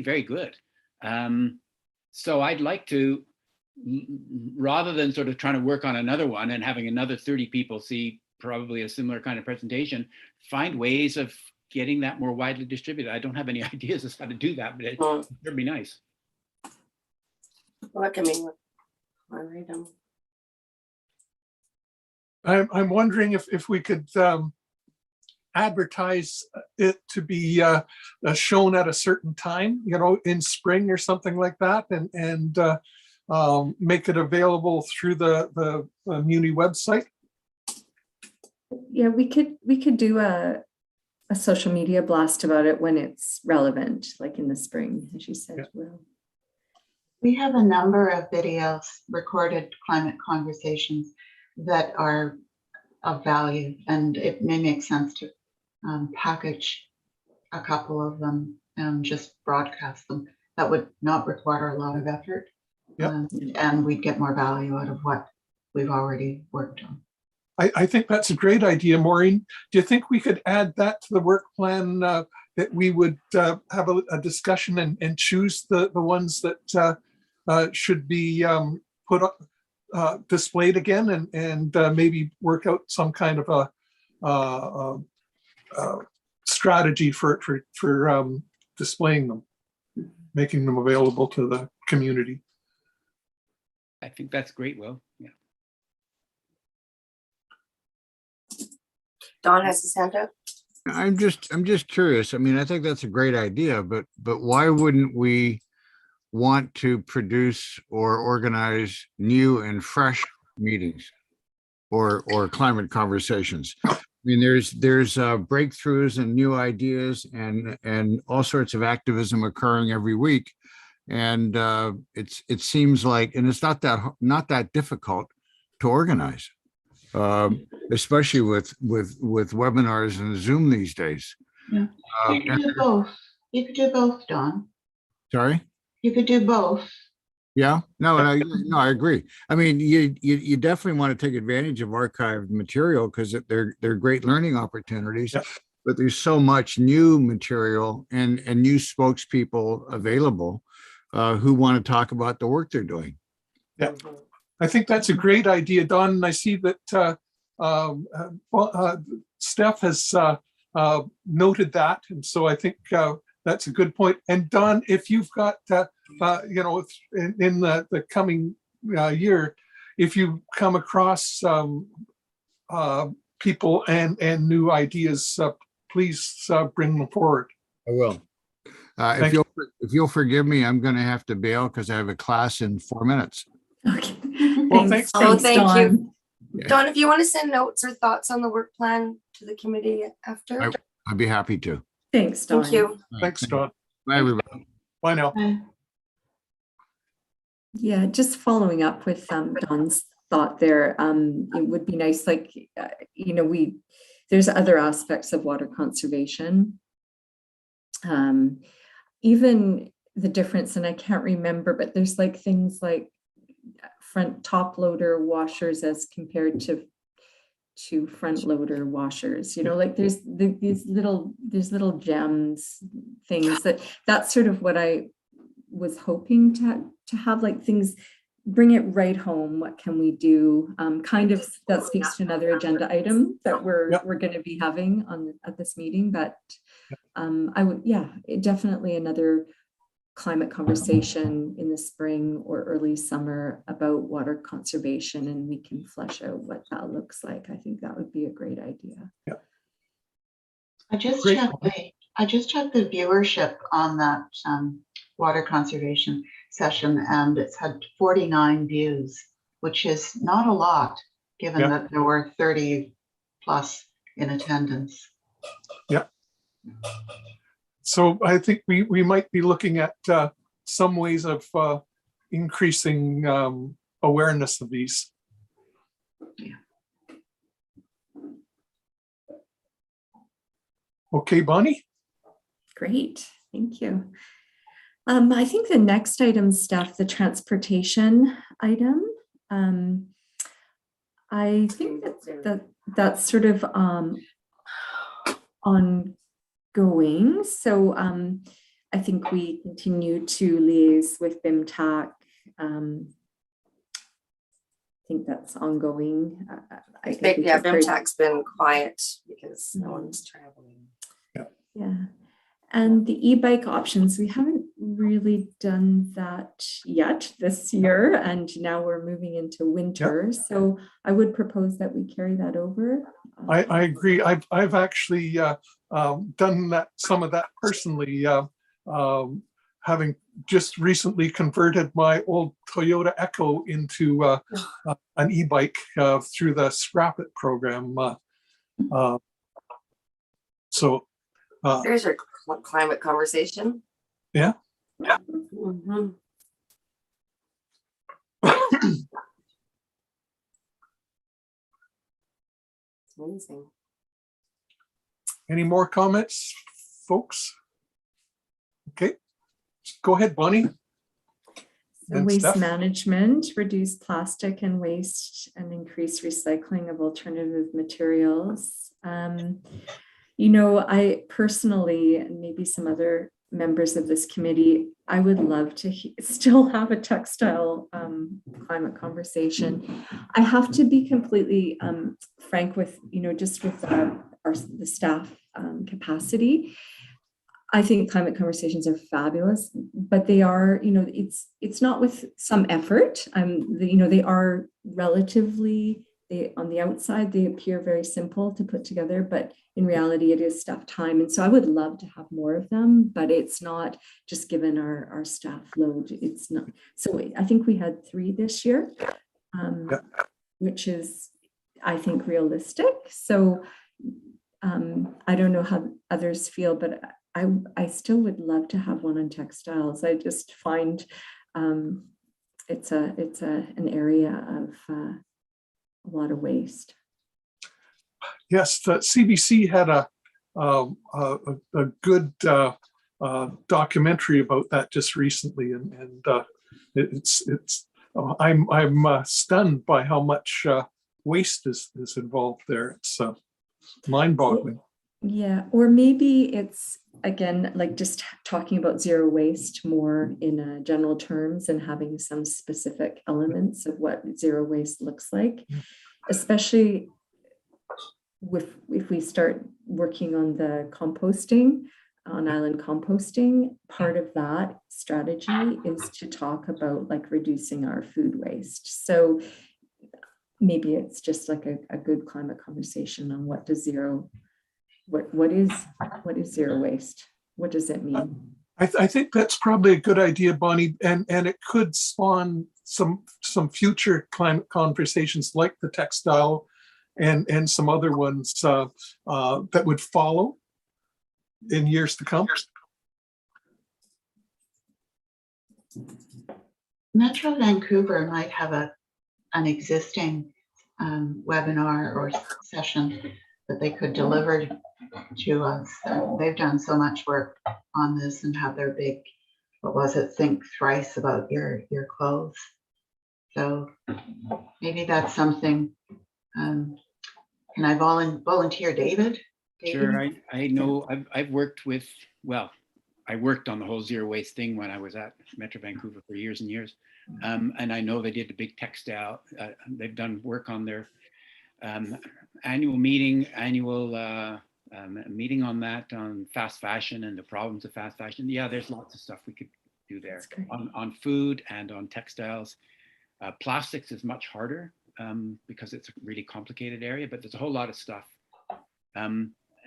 very good. So I'd like to, rather than sort of trying to work on another one and having another 30 people see probably a similar kind of presentation, find ways of getting that more widely distributed. I don't have any ideas as how to do that, but it would be nice. Look, I mean, I read them. I'm wondering if we could advertise it to be shown at a certain time, in spring or something like that, and make it available through the Muni website. Yeah, we could do a social media blast about it when it's relevant, like in the spring, as you said. Yeah. Will. We have a number of videos, recorded climate conversations that are of value, and it may make sense to package a couple of them and just broadcast them. That would not require a lot of effort. Yep. And we'd get more value out of what we've already worked on. I think that's a great idea, Maureen. Do you think we could add that to the work plan, that we would have a discussion and choose the ones that should be put up, displayed again, and maybe work out some kind of a strategy for displaying them, making them available to the community? I think that's great, Will. Yeah. Don has his hand up. I'm just curious. I mean, I think that's a great idea, but why wouldn't we want to produce or organize new and fresh meetings or climate conversations? I mean, there's breakthroughs and new ideas and all sorts of activism occurring every week, and it seems like, and it's not that difficult to organize, especially with webinars and Zoom these days. Yeah. You could do both. You could do both, Don. Sorry? You could do both. Yeah, no, no, I agree. I mean, you definitely want to take advantage of archived material because they're great learning opportunities. Yeah. But there's so much new material and new spokespeople available who want to talk about the work they're doing. Yeah, I think that's a great idea, Don. And I see that Steph has noted that, and so I think that's a good point. And Don, if you've got, you know, in the coming year, if you come across people and new ideas, please bring them forward. I will. If you'll forgive me, I'm going to have to bail because I have a class in 4 minutes. Okay. Well, thanks. Oh, thank Dawn. you. Yeah. Don, if you want to send notes or thoughts on the work plan to the committee after. I'd be happy to. Thanks, Dawn. Thank you. Thanks, Don. Bye, everybody. Bye now. Yeah, just following up with Don's thought there, it would be nice, like, you know, there's other aspects of water conservation. Even the difference, and I can't remember, but there's like things like front top loader washers as compared to front loader washers, you know, like there's these little gems, things that's sort of what I was hoping to have, like things, bring it right home. What can we do? Kind of that speaks to another agenda item that we're going to be having at this meeting, but I would, definitely another climate conversation in the spring or early summer about water conservation, and we can flesh out what that looks like. I think that would be a great idea. Yeah. I just checked the viewership on that water conservation session, and it's had 49 views, which is not a lot given that there were 30 plus in attendance. Yeah. So I think we might be looking at some ways of increasing awareness of these. Yeah. Okay, Bonnie? Great, thank you. I think the next item, Steph, the transportation item. I think that's sort of ongoing. So I think we continue to liaise with BIMTAC. I think that's ongoing. I think BIMTAC's been quiet because no one's traveling. Yeah. And the e-bike options, we haven't really done that yet this year, and now we're moving into winter. So I would propose that we carry that over. I agree. I've actually done some of that personally, having just recently converted my old Toyota Echo into an e-bike through the Scrap It program. So there's your climate conversation. Yeah. Mm-hmm. It's amazing. Any more comments, folks? Okay, go ahead, Bonnie. So waste management, reduce plastic and waste, and increase recycling of alternative materials. You know, I personally, and maybe some other members of this committee, I would love to still have a textile climate conversation. I have to be completely frank with, you know, just with the staff capacity. I think climate conversations are fabulous, but they are, you know, it's not with some effort. You know, they are relatively, on the outside, they appear very simple to put together, but in reality, it is staff time. And so I would love to have more of them, but it's not just given our staff load. It's not. So I think we had 3 this year, which is, I think, realistic. So I don't know how others feel, but I still would love to have one on textiles. I just find it's an area of a lot of waste. Yes, the CBC had a good documentary about that just recently, and I'm stunned by how much waste is involved there. It's mind-boggling. Yeah, or maybe it's, again, like just talking about zero waste more in general terms and having some specific elements of what zero waste looks like, especially if we start working on the composting, on island composting. Part of that strategy is to talk about like reducing our food waste. So maybe it's just like a good climate conversation on what is zero waste? What does it mean? I think that's probably a good idea, Bonnie, and it could spawn some future climate conversations like the textile and some other ones that would follow in years to come. Metro Vancouver might have an existing webinar or session that they could deliver to us. They've done so much work on this and have their big, what was it, think thrice about your clothes. So maybe that's something. Can I volunteer, David? Sure, I know I've worked with, well, I worked on the whole zero waste thing when I was at Metro Vancouver for years and years. And I know they did a big textile, they've done work on their annual meeting on that, on fast fashion and the problems of fast fashion. Yeah, there's lots of stuff we could do there on food and on textiles. Plastics is much harder because it's a really complicated area, but there's a whole lot of stuff.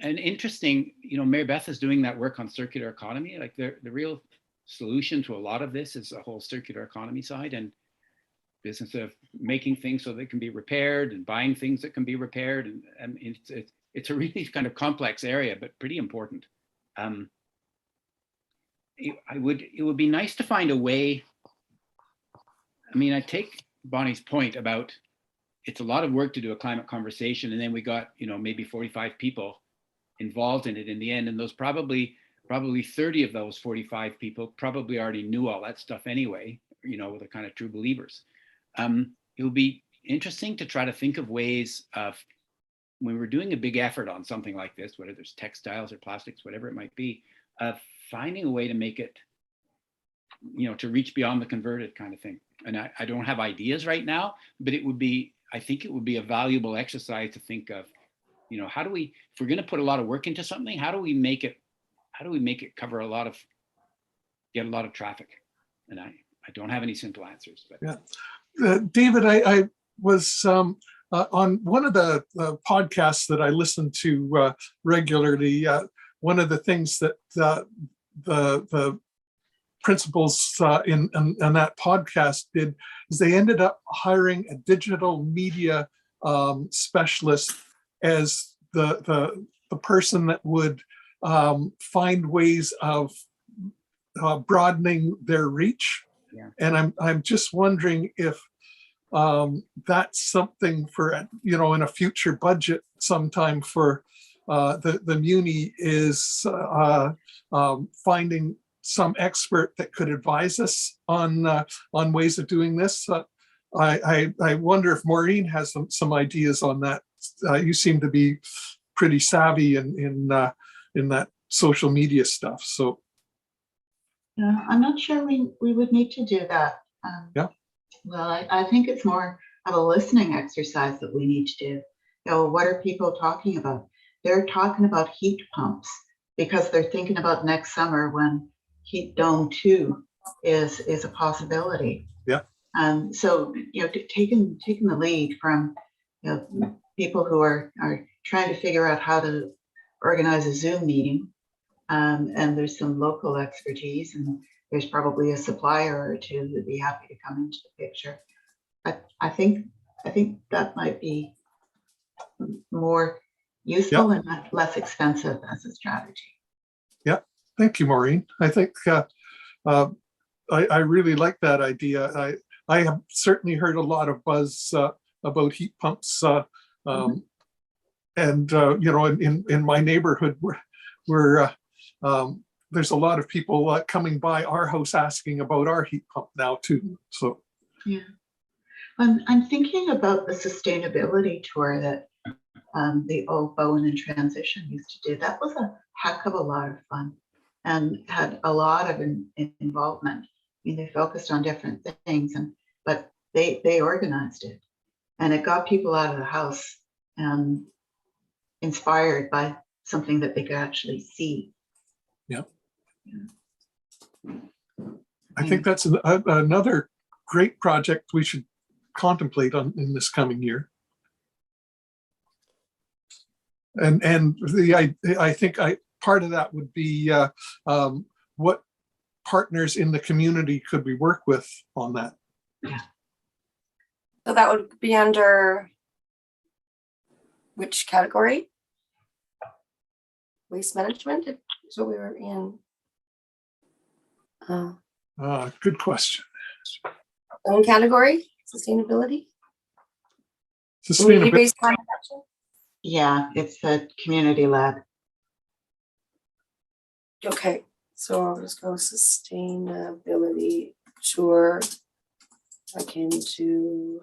And interesting, you know, Mary Beth is doing that work on circular economy. Like the real solution to a lot of this is a whole circular economy side and business of making things so they can be repaired and buying things that can be repaired. And it's a really kind of complex area, but pretty important. It would be nice to find a way. I mean, I take Bonnie's point about it's a lot of work to do a climate conversation, and then we got, you know, maybe 45 people involved in it in the end, and those probably 30 of those 45 people probably already knew all that stuff anyway, you know, the kind of true believers. It would be interesting to try to think of ways of, when we're doing a big effort on something like this, whether there's textiles or plastics, whatever it might be, of finding a way to make it, you know, to reach beyond the converted kind of thing. And I don't have ideas right now, but I think it would be a valuable exercise to think of, you know, how do we, if we're going to put a lot of work into something, how do we make it cover get a lot of traffic? And I don't have any simple answers. But yeah, David, I was on one of the podcasts that I listen to regularly. One of the things that the principals in that podcast did is they ended up hiring a digital media specialist as the person that would find ways of broadening their reach. Yeah. And I'm just wondering if that's something for, you know, in a future budget sometime for the Muni is finding some expert that could advise us on ways of doing this. I wonder if Maureen has some ideas on that. You seem to be pretty savvy in that social media stuff. So yeah, I'm not sure we would need to do that. Yeah. Well, I think it's more of a listening exercise that we need to do. You know, what are people talking about? They're talking about heat pumps because they're thinking about next summer when heat dome 2 is a possibility. Yeah. So, you know, taking the lead from, you know, people who are trying to figure out how to organize a Zoom meeting, and there's some local expertise, and there's probably a supplier or two that'd be happy to come into the picture. I think that might be more useful and less expensive as a strategy. Yeah, thank you, Maureen. I think I really like that idea. I have certainly heard a lot of buzz about heat pumps, and you know, in my neighborhood, we're there's a lot of people coming by our house asking about our heat pump now too. So Yeah. I'm thinking about the sustainability tour that the old Bowen and Transition used to do. That was a heck of a lot of fun and had a lot of involvement. I mean, they focused on different things, but they organized it, and it got people out of the house and inspired by something that they could actually see. yeah, I think that's another great project we should contemplate in this coming year. And I think part of that would be what partners in the community could we work with on that? Yeah. So that would be under which category? Waste management is what we were in. Good question. Own category, sustainability. Sustainability. Community-based climate action. Yeah, it's a community lab. Okay, so I'll just go sustainability. Sure, I can do.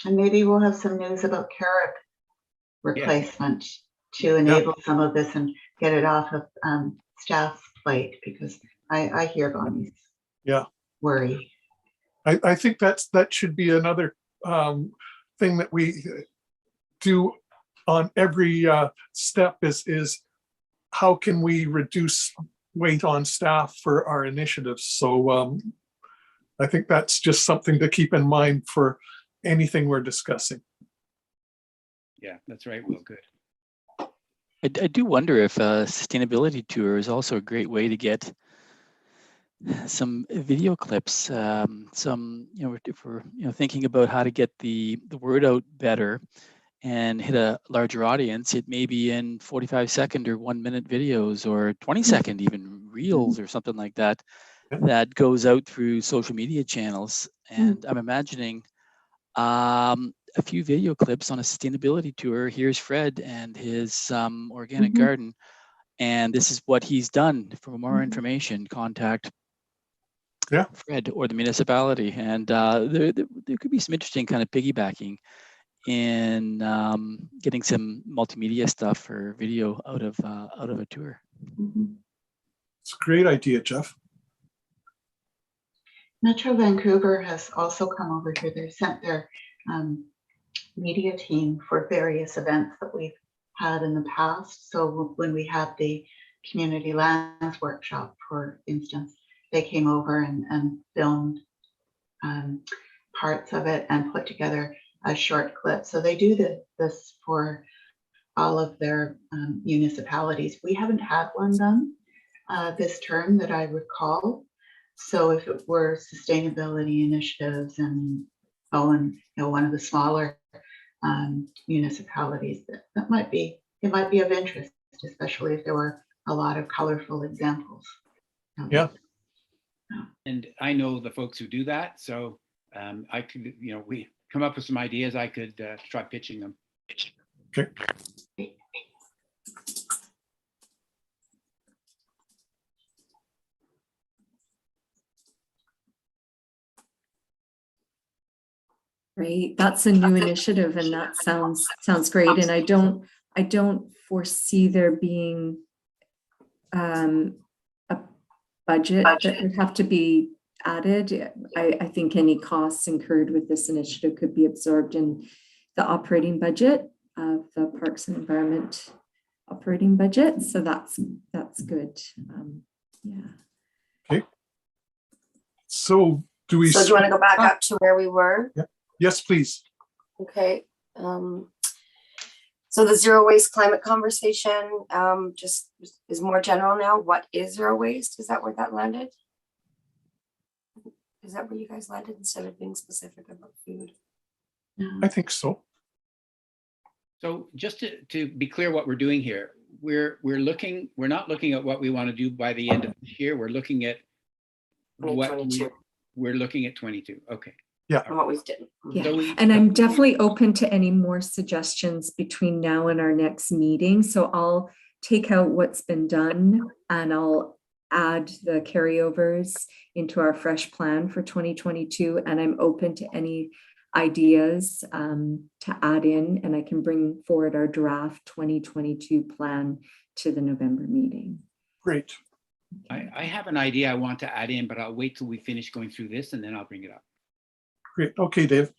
And maybe we'll have some news about carrot replacement to enable some of this and get it off of staff's plate, because I hear Bonnie's worry. I think that should be another thing that we do on every step is how can we reduce weight on staff for our initiatives. So I think that's just something to keep in mind for anything we're discussing. Yeah, that's right. Well, good. I do wonder if a sustainability tour is also a great way to get some video clips. Some, if we're thinking about how to get the word out better and hit a larger audience, it may be in 45-second or 1-minute videos or 20-second even reels or something like that that goes out through social media channels. And I'm imagining a few video clips on a sustainability tour. Here's Fred and his organic garden, and this is what he's done. For more information, contact Fred or the municipality. And there could be some interesting kind of piggybacking in getting some multimedia stuff or video out of a tour. It's a great idea, Jeff. Metro Vancouver has also come over here. They've sent their media team for various events that we've had in the past. So when we had the community lands workshop, for instance, they came over and filmed parts of it and put together a short clip. So they do this for all of their municipalities. We haven't had one done this term that I recall. So if it were sustainability initiatives and one of the smaller municipalities, that might be of interest, especially if there were a lot of colorful examples. Yeah. And I know the folks who do that, so I could, we come up with some ideas. I could try pitching them. Okay. Great, that's a new initiative, and that sounds great. And I don't foresee there being a budget that would have to be added. I think any costs incurred with this initiative could be absorbed in the operating budget of the Parks and Environment operating budget. So that's good. Yeah. Okay. So do you want to go back up to where we were? Yeah. Yes, please. Okay. So the zero waste climate conversation just is more general now. What is zero waste? Is that where that landed? Is that where you guys landed instead of being specific about food? I think so. So just to be clear what we're doing here, we're not looking at what we want to do by the end of this year. We're looking at what we're looking at 22. Okay. Yeah. from what we've done. Yeah, So we- and I'm definitely open to any more suggestions between now and our next meeting. So I'll take out what's been done and I'll add the carryovers into our fresh plan for 2022. And I'm open to any ideas to add in, and I can bring forward our draft 2022 plan to the November meeting. Great. I have an idea I want to add in, but I'll wait till we finish going through this and then I'll bring it up. Great. Okay, Dave.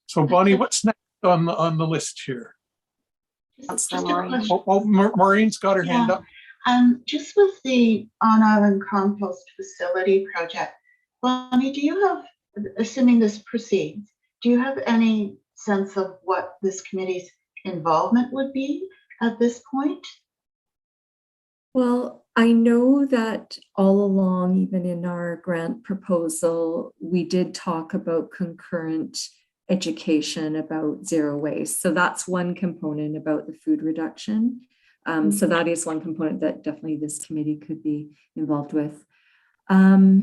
So Bonnie, what's next on the list here? That's Just the a Maureen. question. Maureen's got her hand Yeah. up. Just with the on-island compost facility project, Bonnie, do you have, assuming this proceeds, do you have any sense of what this committee's involvement would be at this point? Well, I know that all along, even in our grant proposal, we did talk about concurrent education about zero waste. So that's one component about the food reduction. So that is one component that definitely this committee could be involved with. I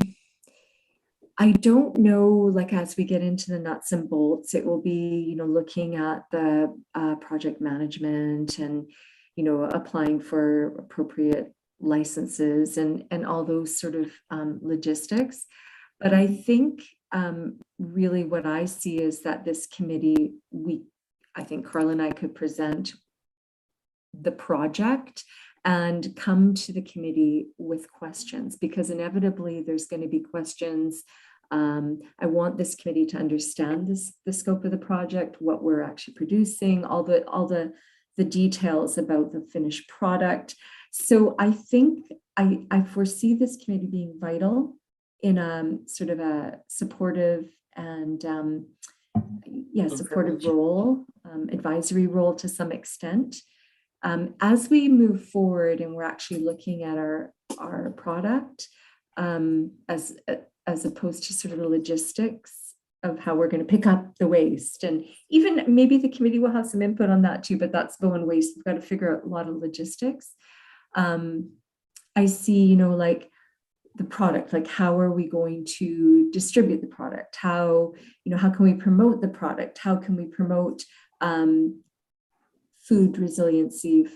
don't know, like as we get into the nuts and bolts, it will be, you know, looking at the project management and, you know, applying for appropriate licenses and all those sort of logistics. But I think really what I see is that this committee, I think Carl and I could present the project and come to the committee with questions, because inevitably there's going to be questions. I want this committee to understand the scope of the project, what we're actually producing, all the details about the finished product. So I think I foresee this committee being vital in a sort of a supportive and supportive role, advisory role to some extent. As we move forward and we're actually looking at our product as opposed to sort of the logistics of how we're going to pick up the waste, and even maybe the committee will have some input on that too, but that's going waste. We've got to figure out a lot of logistics. I see, you know, like the product, like how are we going to distribute the product? How can we promote the product? How can we promote food resiliency,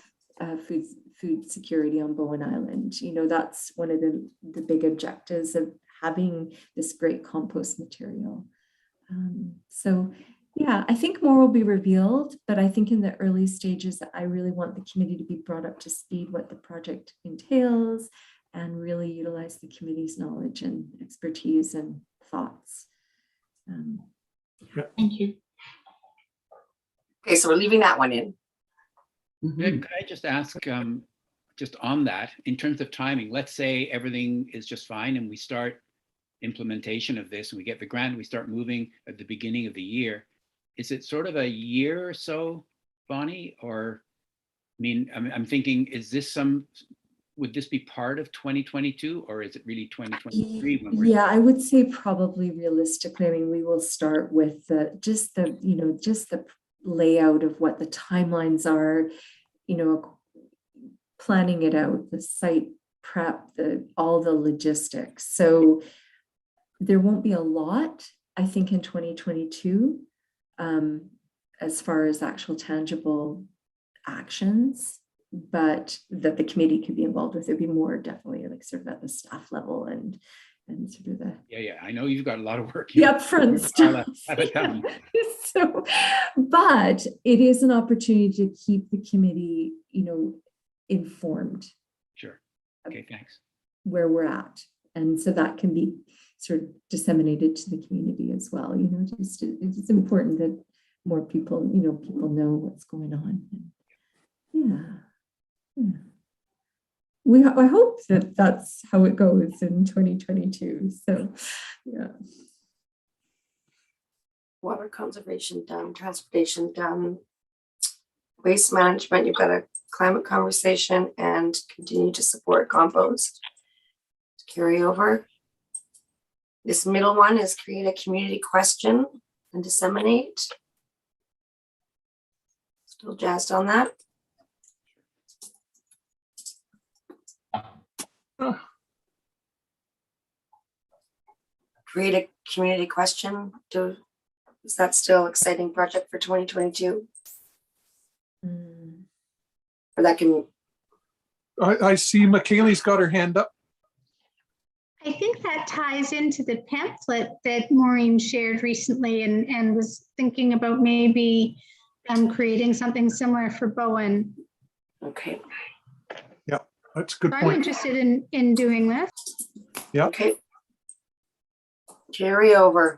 food security on Bowen Island? You know, that's one of the big objectives of having this great compost material. So yeah, I think more will be revealed, but I think in the early stages, I really want the committee to be brought up to speed what the project entails and really utilize the committee's knowledge and expertise and thoughts. Thank you. Okay, so we're leaving that one in. Could I just ask, just on that, in terms of timing, let's say everything is just fine and we start implementation of this and we get the grant, we start moving at the beginning of the year. Is it sort of a year or so, Bonnie? Or, I mean, I'm thinking, would this be part of 2022 or is it really 2023? When we're I would say probably realistically, I mean, we will start with just the layout of what the timelines are, you know, planning it out, the site prep, all the logistics. So there won't be a lot, I think, in 2022 as far as actual tangible actions, but that the committee could be involved with. It'd be more definitely like sort of at the staff level and sort of the I know you've got a lot of work. the upfront stuff. So, but it is an opportunity to keep the committee, you know, informed. Sure. Okay, thanks. Where we're at, and so that can be sort of disseminated to the community as well. You know, just it's important that more people, you know what's going on. I hope that that's how it goes in 2022. So, yeah. Water conservation done, transportation done, waste management, you've got a climate conversation and continue to support compost. Carry over. This middle one is create a community question and disseminate. Still jazzed on that. create a community question. Is that still exciting project for 2022? Or that can, I see McKaylee's got her hand up. I think that ties into the pamphlet that Maureen shared recently and was thinking about maybe creating something similar for Bowen. okay, Yeah, that's a good I'm point. interested in doing this. Yeah. okay. Carry over.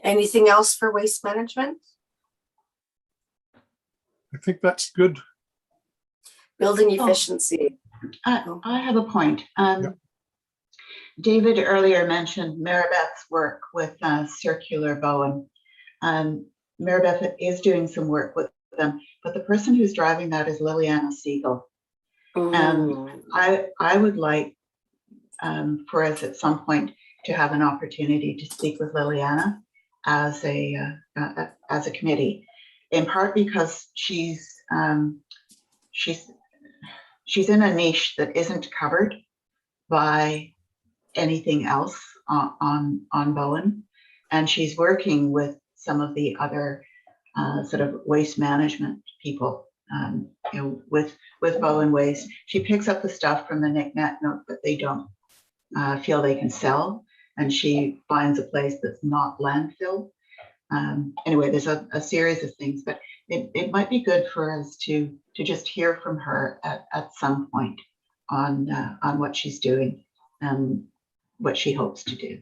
Anything else for waste management? I think that's good. Building efficiency. I have a point. Yeah. David earlier mentioned Maribeth's work with Circular Bowen. Maribeth is doing some work with them, but the person who's driving that is Liliana Siegel. I would like for us at some point to have an opportunity to speak with Liliana as a committee, in part because she's in a niche that isn't covered by anything else on Bowen, and she's working with some of the other sort of waste management people, with Bowen Waste. She picks up the stuff from the knick-knack note that they don't feel they can sell, and she finds a place that's not landfill. Anyway, there's a series of things, but it might be good for us to just hear from her at some point on what she's doing and what she hopes to do.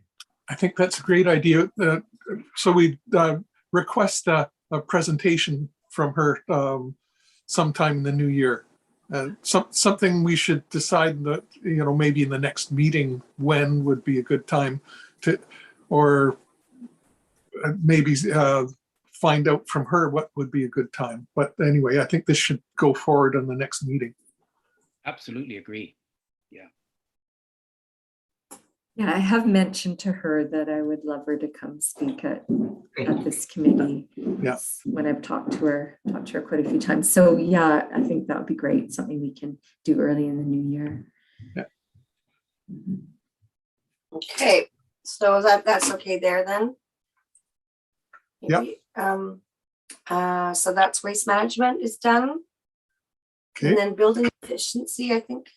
I think that's a great idea. So we request a presentation from her sometime in the new year. Something we should decide that, maybe in the next meeting, when would be a good time to, or maybe find out from her what would be a good time. But anyway, I think this should go forward on the next meeting. Absolutely agree. Yeah, I have mentioned to her that I would love her to come speak at this committee. Yeah. When I've talked to her quite a few times. So yeah, I think that would be great. Something we can do early in the new year. Yeah. Okay, so that's okay there then? Maybe, so that's waste management is done. Okay. And then building efficiency, I think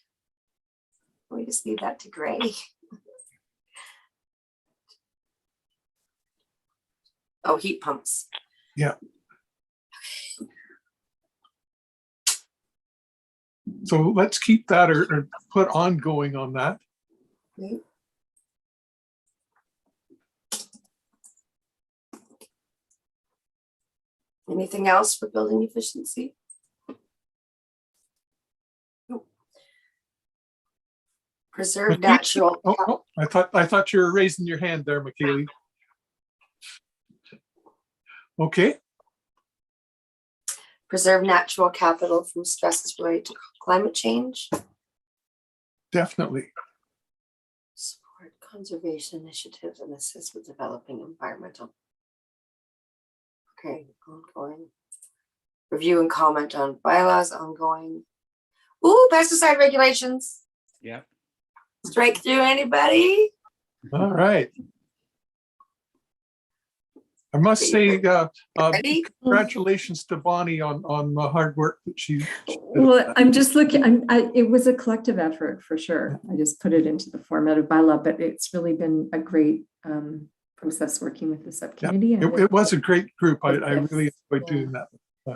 we just leave that to Gray. Oh, heat pumps. Yeah. So let's keep that or put ongoing on that. Okay. Anything else for building efficiency? Nope. Preserve natural. Oh, I thought you were raising your hand there, McKaylee. Okay. Preserve natural capital from stresses related to climate change. Definitely. Support conservation initiatives and assist with developing environmental. Okay, ongoing. Review and comment on bylaws, ongoing. Ooh, pesticide regulations. Yeah. Strike through anybody? All right. I must say, congratulations to Bonnie on the hard work that she. Well, I'm just looking, it was a collective effort for sure. I just put it into the format of bylaw, but it's really been a great process working with the subcommittee. Yeah, it was a great group. I really enjoyed doing that.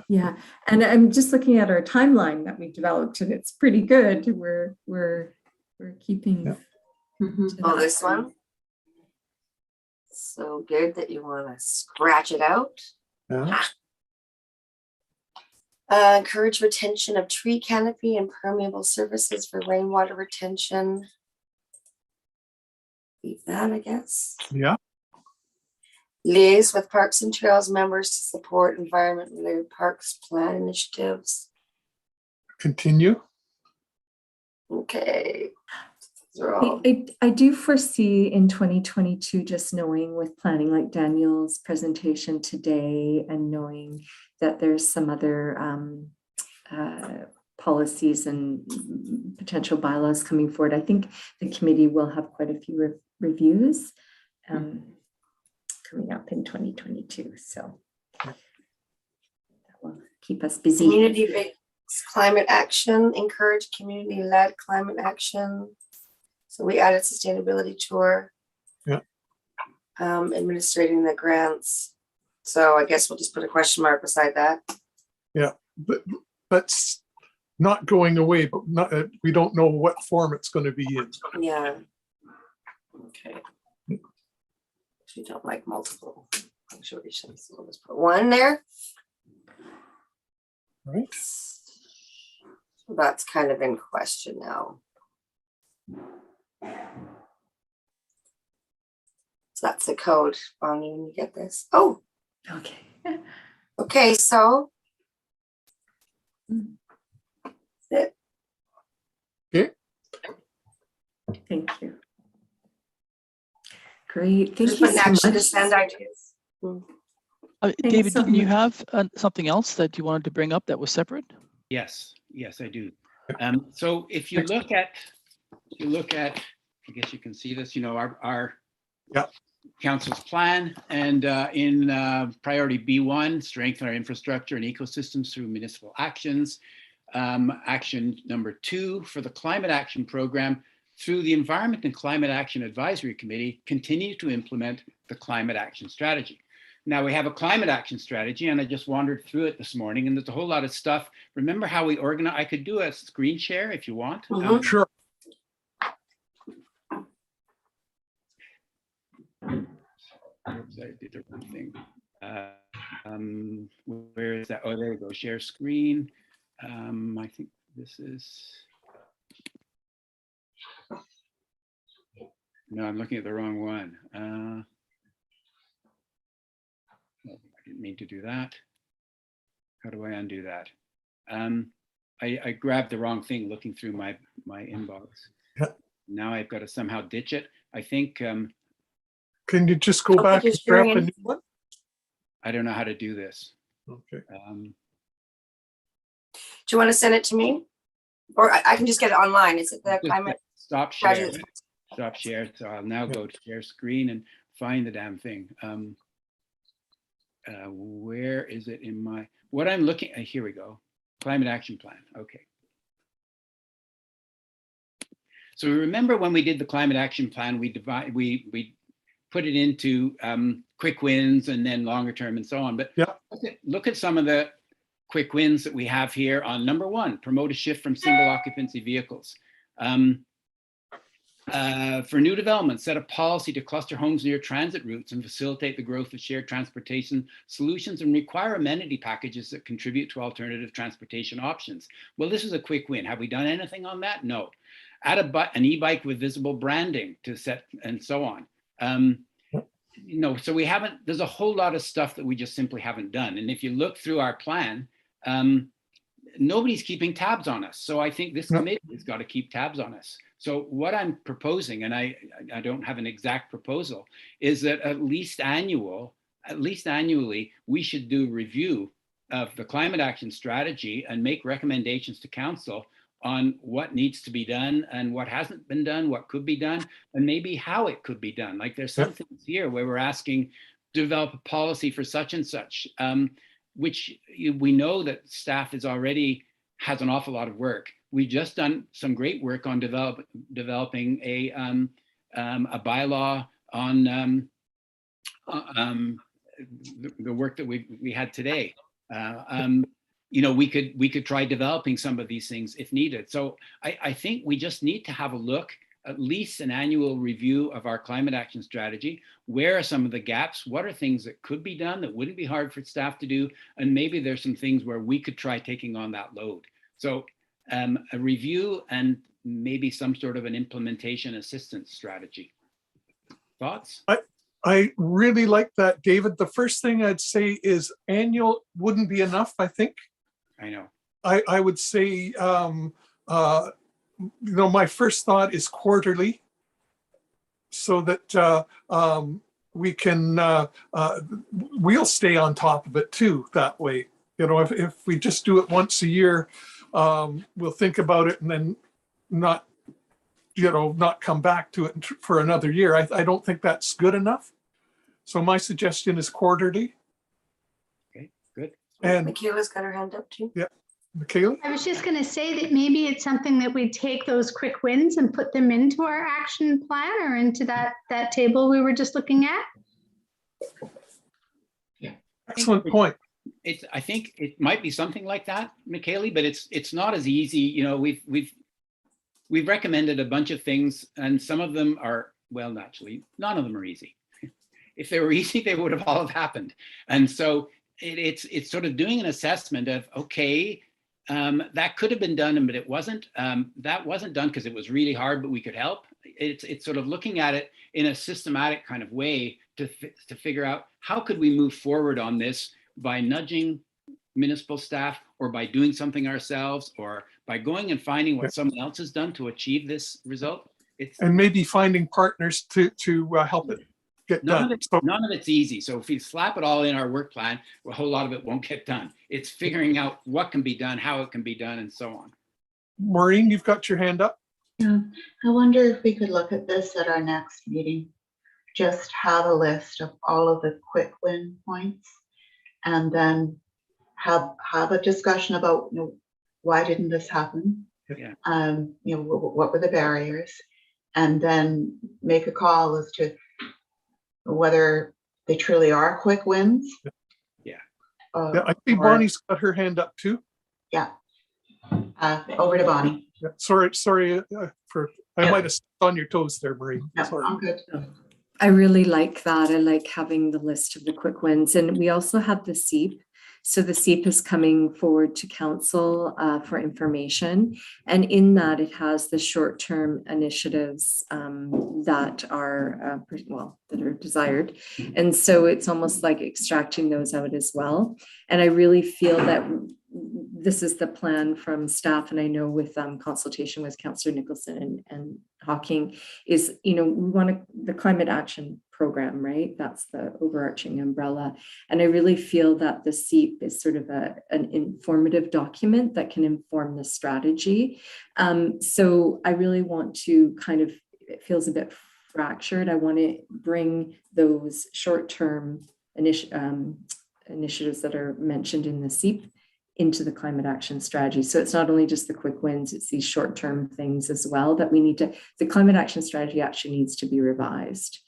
Yeah, and I'm just looking at our timeline that we developed, and it's pretty good. We're keeping. Yeah. Oh, this one. So good that you want to scratch it out. Yeah. Encourage retention of tree canopy and permeable surfaces for rainwater retention. Leave that, I guess. Yeah. Liaise with Parks and Trails members to support environment-related parks plan initiatives. Continue. Okay. I do foresee in 2022, just knowing with planning like Daniel's presentation today and knowing that there's some other policies and potential bylaws coming forward, I think the committee will have quite a few reviews coming up in 2022. So that will keep us busy. Community-based climate action, encourage community-led climate action. So we added sustainability tour. Yeah. Administrating the grants. So I guess we'll just put a question mark beside that. Yeah, but that's not going away, but not, we don't know what form it's going to be in. Yeah. Okay. We don't like multiple punctuations. So we'll just put one there. Right. So that's kind of in question now. So that's the code, Bonnie, when you get this. Oh, Okay. okay, so that's it. Okay. Thank you. Great. Thank Just you put an so action to much. send ideas. David, so didn't you much. have something else that you wanted to bring up that was separate? Yes, yes, I do. So if you look at, I guess you can see this, you know, our Yeah. council's plan, and in priority B1, strengthen our infrastructure and ecosystems through municipal actions. Action number 2 for the climate action program, through the Environment and Climate Action Advisory Committee, continue to implement the climate action strategy. Now we have a climate action strategy, and I just wandered through it this morning, and there's a whole lot of stuff. Remember how we organize? I could do a screen share if you want. Sure. Oops, I did the wrong thing. Where is that? Oh, there we go. Share screen. I think this is. No, I'm looking at the wrong one. I didn't mean to do that. How do I undo that? I grabbed the wrong thing looking through my inbox. Yeah. Now I've got to somehow ditch it. I think. Can you just go back and grab a new one? I don't know how to do this. Okay. Do you want to send it to me? Or I can just get it online. Is it the Just climate? Stop share. strategy? Stop share. So I'll now go to share screen and find the damn thing. Where is it in my, what I'm looking at? Here we go. Climate action plan. Okay. So remember when we did the climate action plan, we put it into quick wins and then longer term and so on. But yeah, look at some of the quick wins that we have here on number 1, promote a shift from single occupancy vehicles. For new development, set a policy to cluster homes near transit routes and facilitate the growth of shared transportation solutions, and require amenity packages that contribute to alternative transportation options. Well, this is a quick win. Have we done anything on that? No. Add an e-bike with visible branding to set and so on. You know, so we haven't, there's a whole lot of stuff that we just simply haven't done. And if you look through our plan, nobody's keeping tabs on us. So I think this committee has got to keep tabs on us. So what I'm proposing, and I don't have an exact proposal, is that at least annually, we should do a review of the climate action strategy and make recommendations to council on what needs to be done and what hasn't been done, what could be done, and maybe how it could be done. Like there's some things here where we're asking to develop a policy for such and such, which we know that staff has an awful lot of work. We've just done some great work on developing a bylaw on the work that we had today. You know, we could try developing some of these things if needed. So I think we just need to have a look, at least an annual review of our climate action strategy. Where are some of the gaps? What are things that could be done that wouldn't be hard for staff to do? And maybe there's some things where we could try taking on that load. So a review and maybe some sort of an implementation assistance strategy. Thoughts? I really like that, David. The first thing I'd say is annual wouldn't be enough, I think. I know. I would say, you know, my first thought is quarterly, so that we can, we'll stay on top of it too that way. You know, if we just do it once a year, we'll think about it and then not not come back to it for another year. I don't think that's good enough. So my suggestion is quarterly. Okay, good. And Michaela's got her hand up too. yeah, Michaela? I was just going to say that maybe it's something that we take those quick wins and put them into our action plan or into that table we were just looking at. Excellent point. I think it might be something like that, Michaela, but it's not as easy. We've recommended a bunch of things, and some of them are, well, naturally, none of them are easy. If they were easy, they would have all have happened. And so it's sort of doing an assessment of, okay, that could have been done, but it wasn't. That wasn't done because it was really hard, but we could help. It's sort of looking at it in a systematic kind of way to figure out how could we move forward on this by nudging municipal staff, or by doing something ourselves, or by going and finding what someone else has done to achieve this result. And maybe finding partners to help it get done. None of it's easy. So if we slap it all in our work plan, a whole lot of it won't get done. It's figuring out what can be done, how it can be done, and so on. Maureen, you've got your hand up. Yeah, I wonder if we could look at this at our next meeting. Just have a list of all of the quick win points, and then have a discussion about why didn't this happen? Yeah. What were the barriers, and then make a call as to whether they truly are quick wins. Yeah. Yeah, I think Bonnie's got her hand up too. Yeah. Over to Bonnie. Yeah, sorry I might have stepped on your toes there, Maureen. No, Sorry. I'm good. I really like that. I like having the list of the quick wins. And we also have the SEEP. So the SEEP is coming forward to council for information. And in that, it has the short-term initiatives that are, that are desired. And so it's almost like extracting those out as well. And I really feel that this is the plan from staff, and I know with consultation with Councillor Nicholson and Hawking is, we want the climate action program, right? That's the overarching umbrella. And I really feel that the SEEP is sort of an informative document that can inform the strategy. So I really want to it feels a bit fractured. I want to bring those short-term initiatives that are mentioned in the SEEP into the climate action strategy. So it's not only just the quick wins, it's these short-term things as well that we need to, the climate action strategy actually needs to be revised,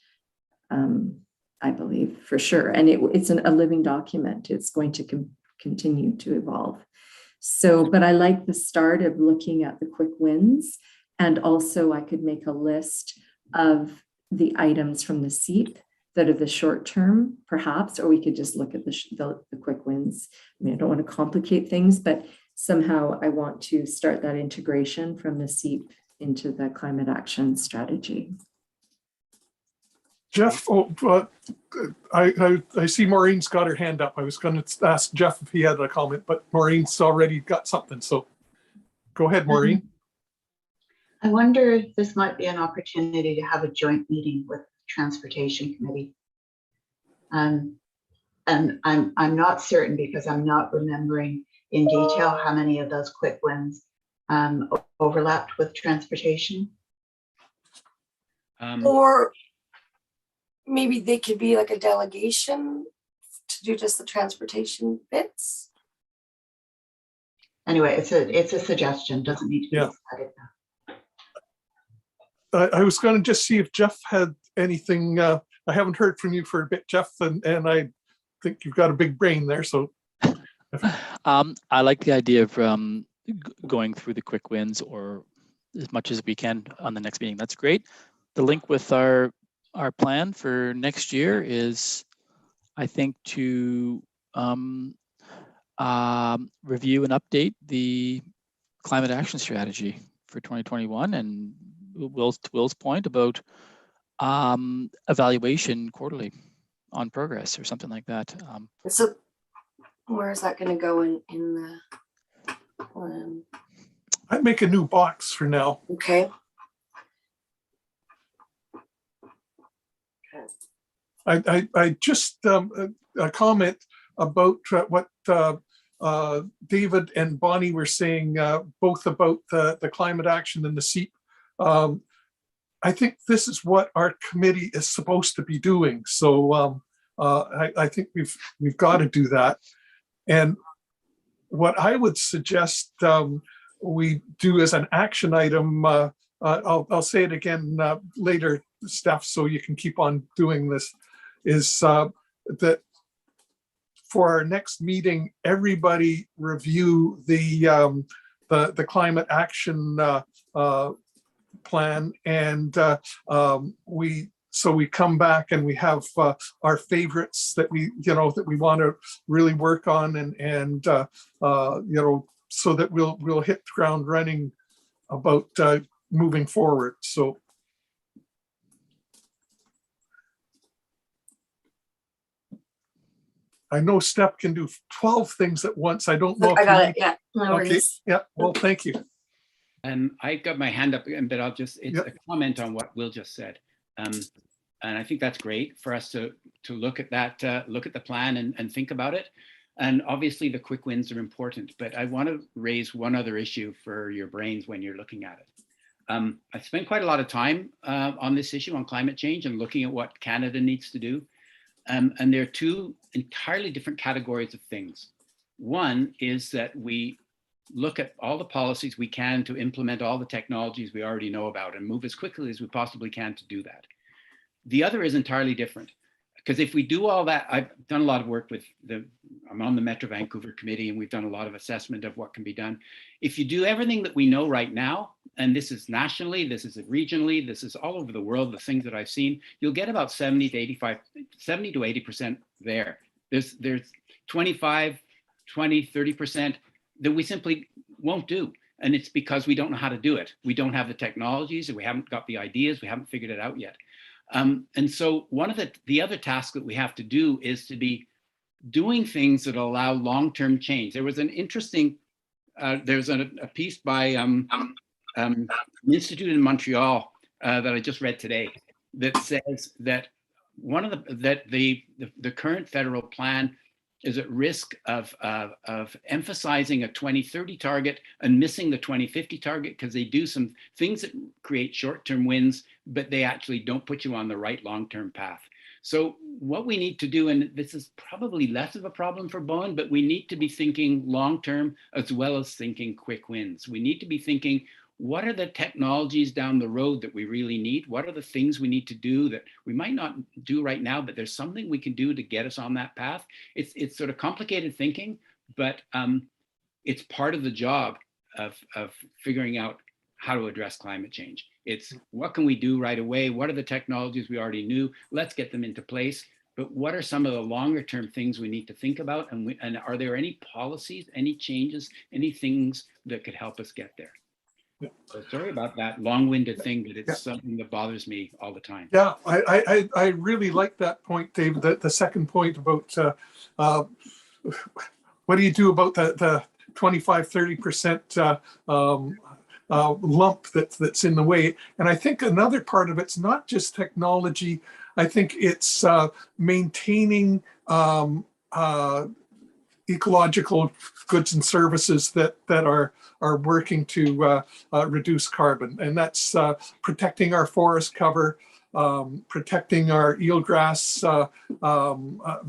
I believe, for sure. And it's a living document. It's going to continue to evolve. So, but I like the start of looking at the quick wins, and also I could make a list of the items from the SEEP that are the short term, perhaps, or we could just look at the quick wins. I mean, I don't want to complicate things, but somehow I want to start that integration from the SEEP into the climate action strategy. Jeff, I see Maureen's got her hand up. I was going to ask Jeff if he had a comment, but Maureen's already got something. So go ahead, Maureen. I wonder if this might be an opportunity to have a joint meeting with Transportation Committee. And I'm not certain, because I'm not remembering in detail how many of those quick wins overlapped with transportation. Or maybe they could be like a delegation to do just the transportation bits. Anyway, it's a suggestion, doesn't need to be decided now. I was going to just see if Jeff had anything. I haven't heard from you for a bit, Jeff, and I think you've got a big brain there. So I like the idea of going through the quick wins, or as much as we can on the next meeting. That's great. The link with our plan for next year is, I think, to review and update the climate action strategy for 2021, and Will's point about evaluation quarterly on progress or something like that. So where is that going to go in the I'd make a new box for now. Okay. I just a comment about what David and Bonnie were saying, both about the climate action and the SEEP. I think this is what our committee is supposed to be doing. So I think we've got to do that. And what I would suggest we do as an action item, I'll say it again later, Steph, so you can keep on doing this, is that for our next meeting, everybody review the climate action plan, and we come back and we have our favorites that we want to really work on, and so that we'll hit the ground running about moving forward. So I know Steph can do 12 things at once. I don't know. I got it. Yeah, no Okay. worries. Yeah. Well, thank you. I got my hand up, but it's a comment on what Will just said. And I think that's great for us to look at that, look at the plan and think about it. And obviously the quick wins are important, but I want to raise one other issue for your brains when you're looking at it. I spent quite a lot of time on this issue on climate change and looking at what Canada needs to do. And there are two entirely different categories of things. One is that we look at all the policies we can to implement all the technologies we already know about and move as quickly as we possibly can to do that. The other is entirely different, because if we do all that, I've done a lot of work with I'm on the Metro Vancouver committee, and we've done a lot of assessment of what can be done. If you do everything that we know right now, and this is nationally, this is regionally, this is all over the world, the things that I've seen, you'll get about 70 to 80% there. There's 25, 20, 30% that we simply won't do. And it's because we don't know how to do it. We don't have the technologies, and we haven't got the ideas, we haven't figured it out yet. And so one of the other tasks that we have to do is to be doing things that allow long-term change. There was an interesting, there's a piece by an institute in Montreal that I just read today that says that the current federal plan is at risk of emphasizing a 2030 target and missing the 2050 target, because they do some things that create short-term wins, but they actually don't put you on the right long-term path. So what we need to do, and this is probably less of a problem for Bowen, but we need to be thinking long-term as well as thinking quick wins. We need to be thinking, what are the technologies down the road that we really need? What are the things we need to do that we might not do right now, but there's something we can do to get us on that path? It's sort of complicated thinking, but it's part of the job of figuring out how to address climate change. It's what can we do right away? What are the technologies we already knew? Let's get them into place. But what are some of the longer term things we need to think about? And are there any policies, any changes, any things that could help us get there? So sorry about that long-winded thing, but it's something that bothers me all the time. Yeah, I really like that point, Dave. The second point about what do you do about the 25-30% lump that's in the way? And I think another part of it's not just technology. I think it's maintaining ecological goods and services that are working to reduce carbon, and that's protecting our forest cover, protecting our eelgrass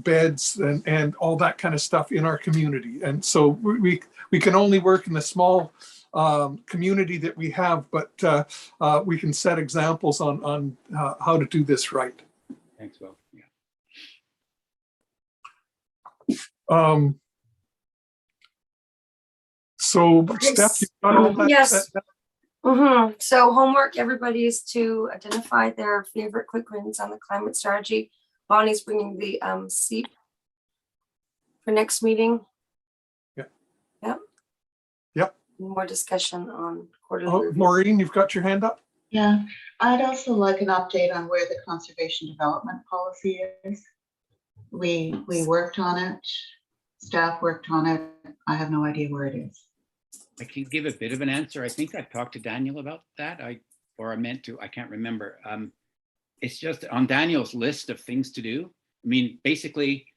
beds, and all that kind of stuff in our community. And so we can only work in the small community that we have, but we can set examples on how to do this right. Thanks, Will. So, Steph, you've got all that? Yes. So homework, everybody, is to identify their favorite quick wins on the climate strategy. Bonnie's bringing the SEEP for next meeting. Yep. More discussion on quarterly. Maureen, you've got your hand up? Yeah, I'd also like an update on where the conservation development policy is. We worked on it, staff worked on it. I have no idea where it is. I can give a bit of an answer. I think I've talked to Daniel about that. I meant to, I can't remember. It's just on Daniel's list of things to do. I mean, basically,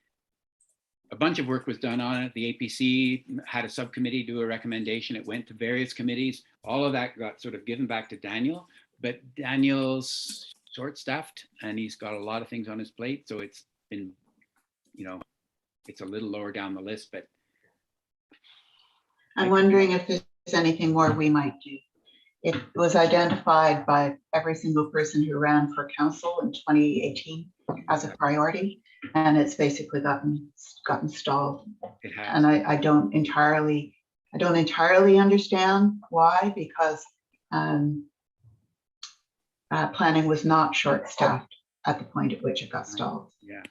a bunch of work was done on it. The APC had a subcommittee do a recommendation. It went to various committees. All of that got sort of given back to Daniel. but Daniel's short-staffed and he's got a lot of things on his plate. So it's been, it's a little lower down the list, but I'm wondering if there's anything more we might do. It was identified by every single person who ran for council in 2018 as a priority, and it's basically gotten stalled. it has. And I don't entirely understand why, because planning was not short-staffed at the point at which it got stalled. Yeah.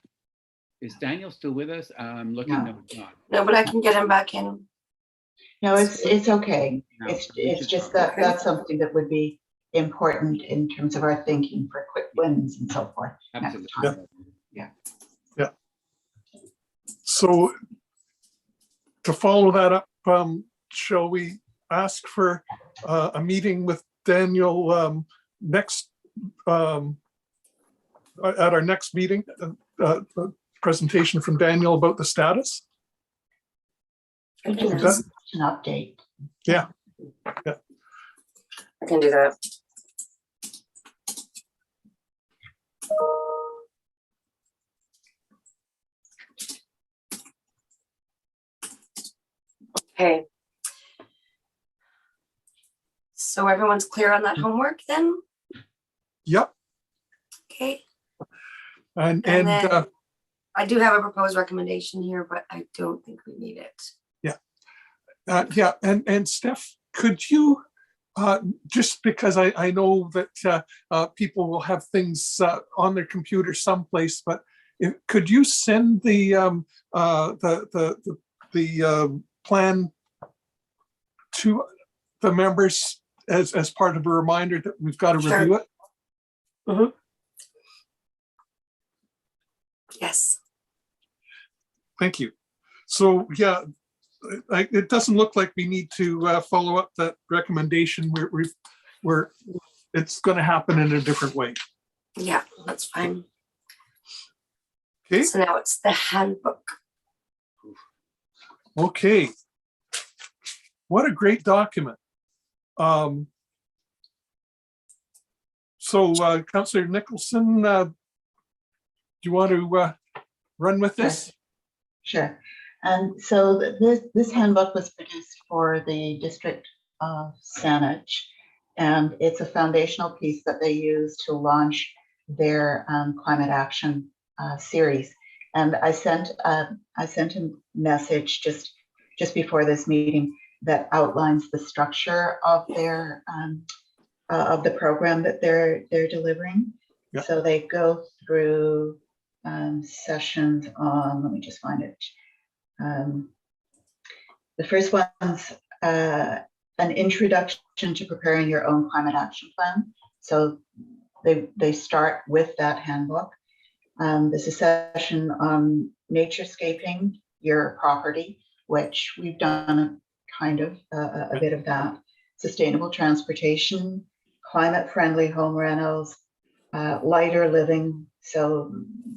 Is Daniel still with us? I'm looking. No. No, he's not. No, but I can get him back in. No, it's okay. No, It's just that that's something that would be important in terms of our thinking for quick wins and so forth. next Absolutely. time. Yeah. So to follow that up, shall we ask for a meeting with Daniel next at our next meeting? A presentation from Daniel about the status. I can, That- An update. Yeah. I can do that. Okay. So everyone's clear on that homework then? Yep. Okay. And And then I do have a proposed recommendation here, but I don't think we need it. yeah, and Steph, could you, just because I know that people will have things on their computer someplace, but could you send the plan to the members as part of a reminder that we've got to Sure. review it? Mhm. Yes. Thank you. So yeah, it doesn't look like we need to follow up that recommendation. We're it's going to happen in a different way. Yeah, that's fine. Okay. So now it's the handbook. Okay. What a great document. So Councillor Nicholson, do you want to run with this? Sure. And so this handbook was produced for the district of Saanich, and it's a foundational piece that they use to launch their climate action series. And I sent a message just before this meeting that outlines the structure of their of the program that they're delivering. Yeah. So they go through sessions on, let me just find it. The first one's an introduction to preparing your own climate action plan. So they start with that handbook. There's a session on naturescaping your property, which we've done a bit of that. Sustainable transportation, climate-friendly home rentals, lighter living. So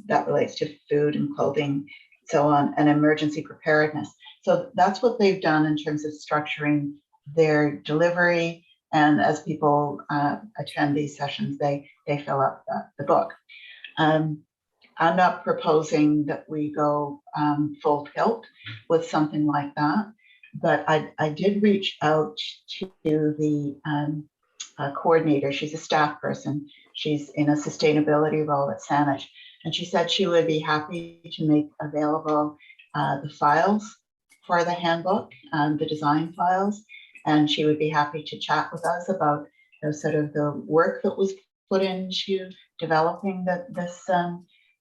that relates to food and clothing, so on, and emergency preparedness. So that's what they've done in terms of structuring their delivery. And as people attend these sessions, they fill up the book. I'm not proposing that we go full tilt with something like that, but I did reach out to the coordinator. She's a staff person. She's in a sustainability role at Saanich. And she said she would be happy to make available the files for the handbook, the design files. And she would be happy to chat with us about sort of the work that was put into developing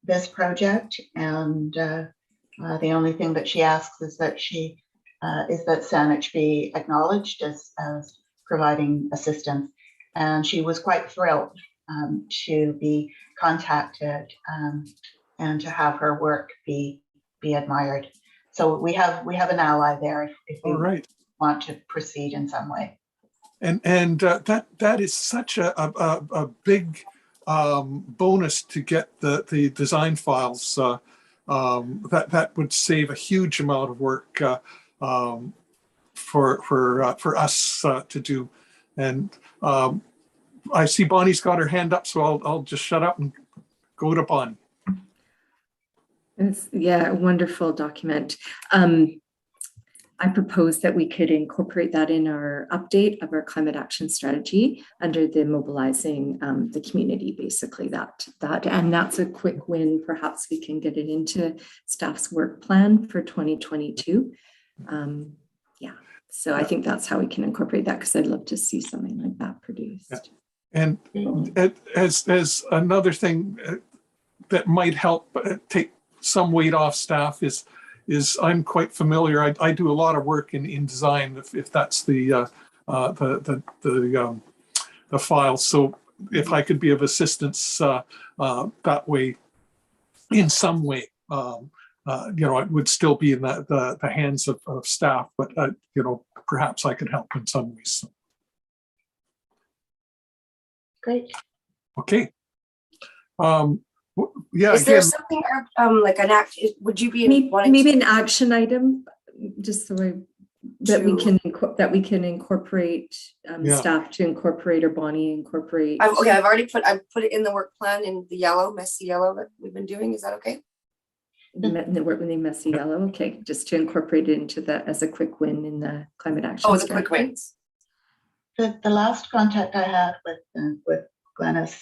this project. And the only thing that she asks is that Saanich be acknowledged as providing assistance. And she was quite thrilled to be contacted and to have her work be admired. So we have an ally there if All you right. want to proceed in some way. And that is such a big bonus to get the design files. That would save a huge amount of work for us to do. And I see Bonnie's got her hand up, so I'll just shut up and go to Bonnie. It's, yeah, a wonderful document. I propose that we could incorporate that in our update of our climate action strategy under the mobilizing the community, basically and that's a quick win. Perhaps we can get it into staff's work plan for 2022. Yeah, so I think that's how we can incorporate that, because I'd love to see something like that produced. Yeah. And as another thing that might help take some weight off staff is I'm quite familiar. I do a lot of work in design, if that's the file. So if I could be of assistance that way, in some way, it would still be in the hands of staff, but perhaps I could help in some ways. So. Great. Okay. Yeah. Is there something like an act? Would you be maybe an action item, just so that we can incorporate staff to incorporate, or Bonnie incorporate? I've already put it in the work plan in the yellow, messy yellow that we've been doing. Is that okay? The work with the messy yellow. Okay, just to incorporate it into as a quick win in the climate action. Oh, the quick wins. The last contact I had with Glenys,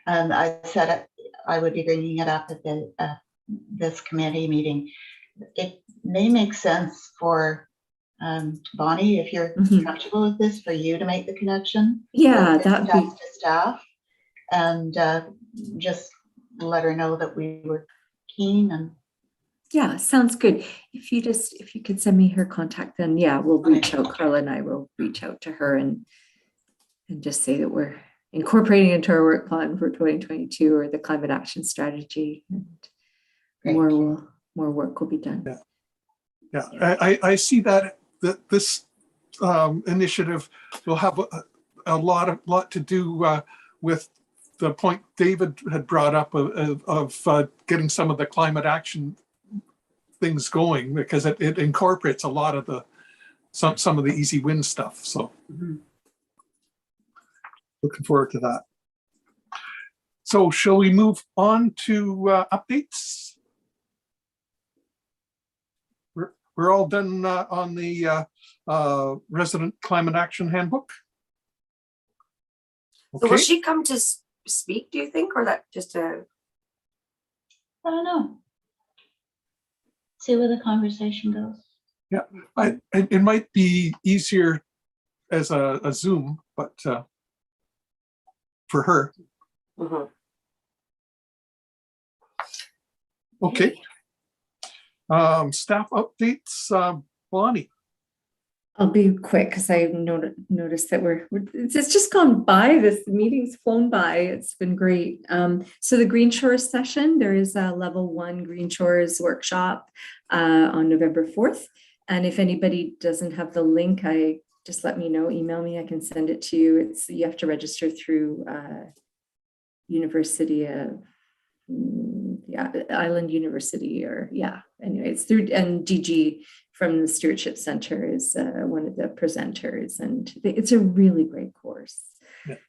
I said I would be bringing it up at this committee meeting. It may make sense for Bonnie, if you're comfortable with this, for you to make the connection. Yeah, that would be to staff, and just let her know that we were keen. And yeah, sounds good. If you could send me her contact, then yeah, we'll reach out. Carla and I will reach out to her and just say that we're incorporating into our work plan for 2022 or the climate action strategy, and more work will be done. Yeah, I see that this initiative will have a lot to do with the point David had brought up of getting some of the climate action things going, because it incorporates a lot of some of the easy win stuff. So. Looking forward to that. So shall we move on to updates? We're all done on the Resident Climate Action Handbook. Okay. So will she come to speak, do you think, or that just a? I don't know. See where the conversation goes. Yeah, it might be easier as a Zoom, but for her. Okay. Staff updates, Bonnie. I'll be quick because I noticed that it's just gone by. This meeting's flown by. It's been great. So the Green Shores session, there is a level 1 Green Shores workshop on November 4th. And if anybody doesn't have the link, just let me know, email me, I can send it to you. You have to register through University of Island University, or anyway, it's through, and DG from the Stewardship Center is one of the presenters, and it's a really great course.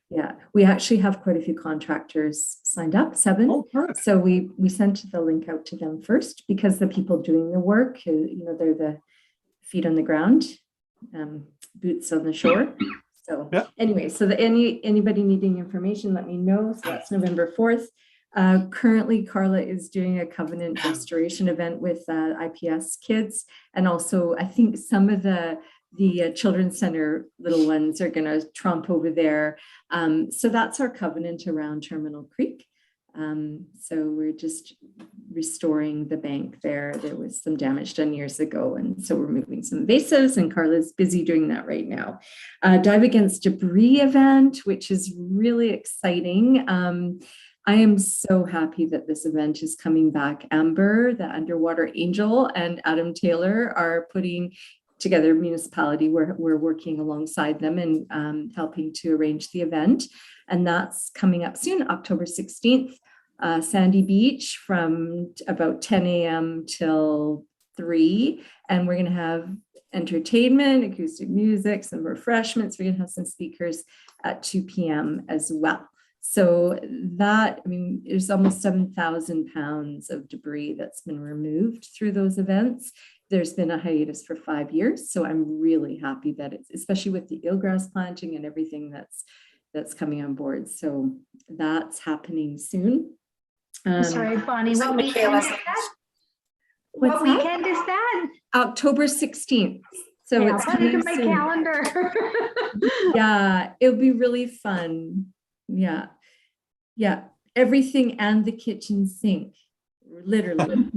Yeah, we actually have quite a few contractors signed up, 7. Oh, good. So we sent the link out to them first, because the people doing the work, they're the feet on the ground, boots on the shore. So anyway, so anybody needing information, let me know. So that's November 4th. Currently, Carla is doing a covenant restoration event with IPS kids, and also I think some of the Children's Center little ones are going to tromp over there. So that's our covenant around Terminal Creek. So we're just restoring the bank there. There was some damage done years ago, and so we're moving some invasives, and Carla's busy doing that right now. Dive Against Debris event, which is really exciting. I am so happy that this event is coming back. Amber, the Underwater Angel, and Adam Taylor are putting together municipality. We're working alongside them and helping to arrange the event. And that's coming up soon, October 16th, Sandy Beach, from about 10 a.m. till 3. And we're going to have entertainment, acoustic music, some refreshments. We're going to have some speakers at 2 p.m. as well. So that, I mean, there's almost 7,000 pounds of debris that's been removed through those events. There's been a hiatus for 5 years. So I'm really happy that it's, especially with the eelgrass planting and everything that's coming on board. So that's happening soon. Sorry, Bonnie, what weekend is that? What weekend is that? October 16th. So yeah, it's I'll put it in coming my soon. calendar. Yeah, it'll be really fun. Yeah. Yeah. Everything and the kitchen sink, literally.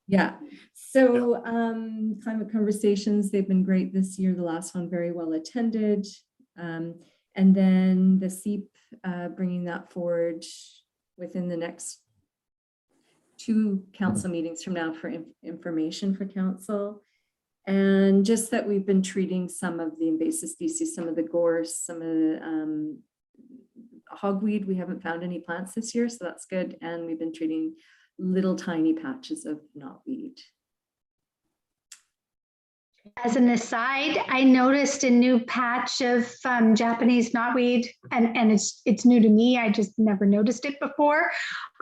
Yeah. So climate conversations, they've been great this year. The last one very well attended. And then the SEEP, bringing that forward within the next 2 council meetings from now for information for council. And just that we've been treating some of the invasive species, some of the gorse, some of the hogweed. We haven't found any plants this year, so that's good. And we've been treating little tiny patches of knotweed. As an aside, I noticed a new patch of Japanese knotweed, and it's new to me. I just never noticed it before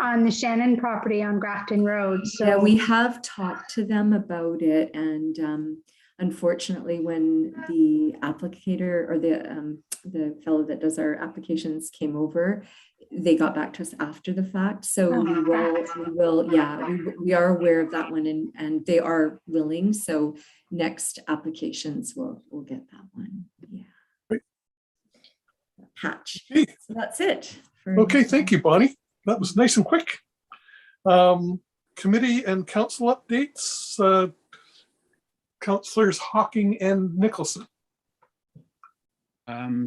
on the Shannon property on Grafton Road. So yeah, we have talked to them about it, and unfortunately, when the applicator or the fellow that does our applications came over, they got back to us after the fact. So we are aware of that one, and they are willing. So next applications we'll get that one. Yeah. Great. Patch. Okay. So that's it. Okay, thank you, Bonnie. That was nice and quick. Committee and council updates. Councillors Hawking and Nicholson.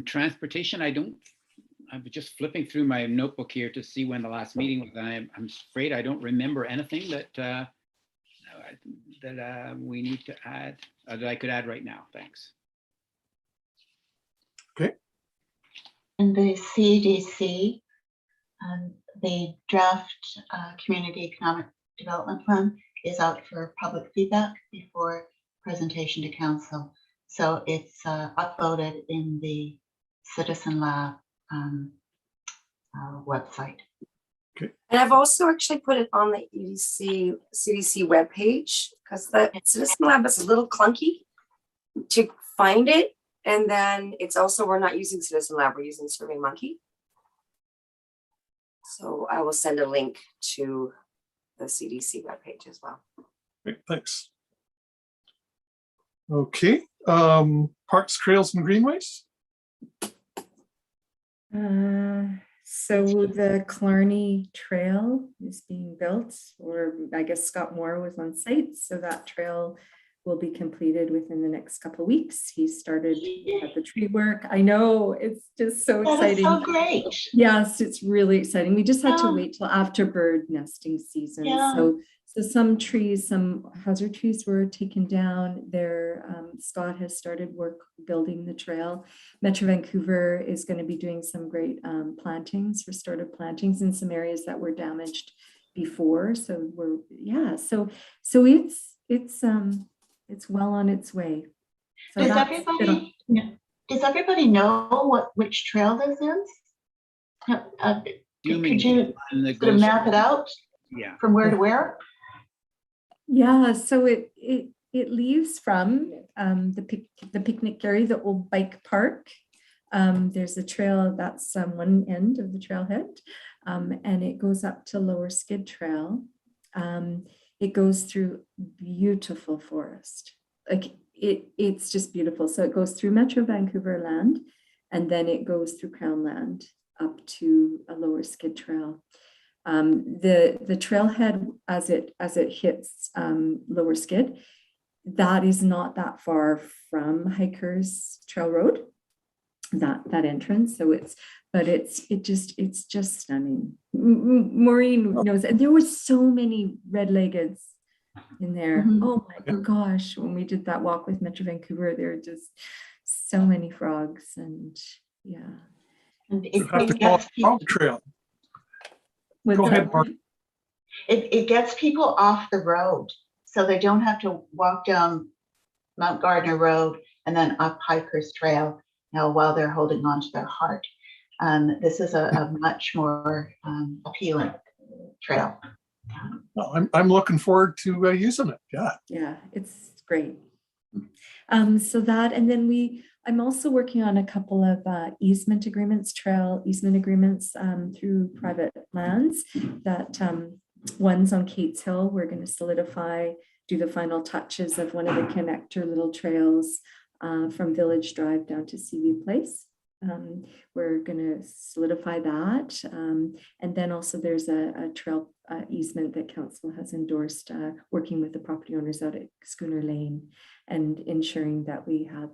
Transportation, I'm just flipping through my notebook here to see when the last meeting was. I'm afraid I don't remember anything that we need to add, that I could add right now. Thanks. Okay. And the CDC, the draft community economic development plan is out for public feedback before presentation to council. So it's uploaded in the Citizen Lab website. And I've also actually put it on the CDC webpage, because the Citizen Lab is a little clunky to find it. And then it's also, we're not using Citizen Lab, we're using SurveyMonkey. So I will send a link to the CDC webpage as well. Great, thanks. Okay, parks, trails, and greenways. So the Clarny Trail is being built, or I guess Scott Moore was on site. So that trail will be completed within the next couple of weeks. He started at the tree work. I know, it's just so exciting. That is so great. Yes, it's really exciting. We just had to wait till after bird nesting season. Yeah. So some trees, some hazard trees were taken down there. Scott has started work building the trail. Metro Vancouver is going to be doing some great plantings, restorative plantings in some areas that were damaged before. So it's well on its way. So does everybody know which trail this is? Could you sort of map it out? Yeah. From where to where? Yeah, so it leaves from the picnic area, the old bike park. There's a trail that's one end of the trailhead, and it goes up to Lower Skid Trail. It goes through beautiful forest. Like it's just beautiful. So it goes through Metro Vancouver land, and then it goes through Crown land up to a Lower Skid Trail. The trailhead as it hits Lower Skid, that is not that far from Hikers Trail Road, that entrance. So it's just stunning. Maureen knows, and there were so many red-leggeds in there. Mm-hmm. Oh my gosh, when we did that walk with Metro Vancouver, there were just so many frogs, and yeah. And You have to call it frog trail. Go ahead, Mark. It gets people off the road, so they don't have to walk down Mount Gardner Road, and then up Hikers Trail, while they're holding on to their heart. This is a much more appealing trail. Well, I'm looking forward to using it. Yeah. Yeah, it's great. So that, and then I'm also working on a couple of easement agreements, trail easement agreements through private lands. That one's on Kate's Hill. We're going to solidify, do the final touches of one of the connector little trails from Village Drive down to Seaview Place. We're going to solidify that. And then also there's a trail easement that council has endorsed, working with the property owners out at Schooner Lane and ensuring that we have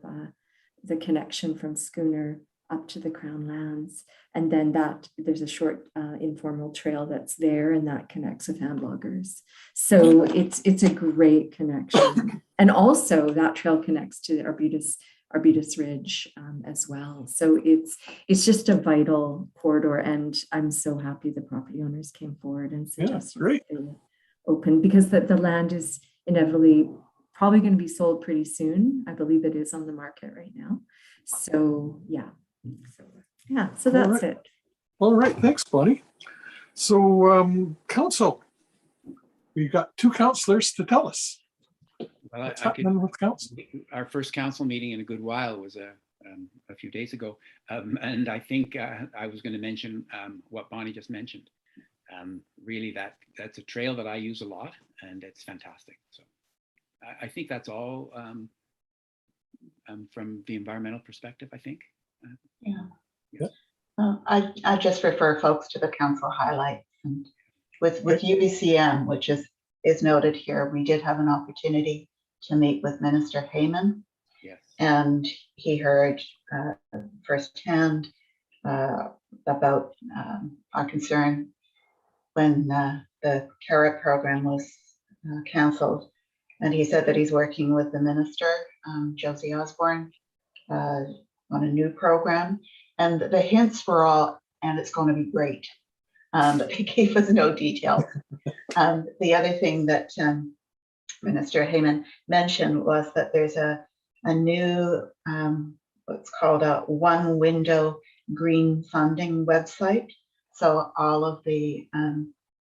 the connection from Schooner up to the Crown lands. And then there's a short informal trail that's there, and that connects with hand loggers. So it's a great connection. And also that trail connects to Arbutus Ridge as well. So it's just a vital corridor, and I'm so happy the property owners came forward and suggested great. they open, because the land is inevitably probably going to be sold pretty soon. I believe it is on the market right now. So yeah, so that's it. All right, thanks, Bonnie. So council, we've got 2 councillors to tell us. Well, What's happening with council? Our first council meeting in a good while was a few days ago. And I think I was going to mention what Bonnie just mentioned. Really, that's a trail that I use a lot, and it's fantastic. So I think that's all from the environmental perspective, I think. Yeah. I just refer folks to the council highlights. And with UBCM, which is noted here, we did have an opportunity to meet with Minister Heyman. Yes. And he heard firsthand about our concern when the CARET program was cancelled. And he said that he's working with the minister, Josie Osborne, on a new program. And the hints were all, and it's going to be great. But he gave us no details. The other thing that Minister Heyman mentioned was that there's a new, what's called a one window green funding website. So all of the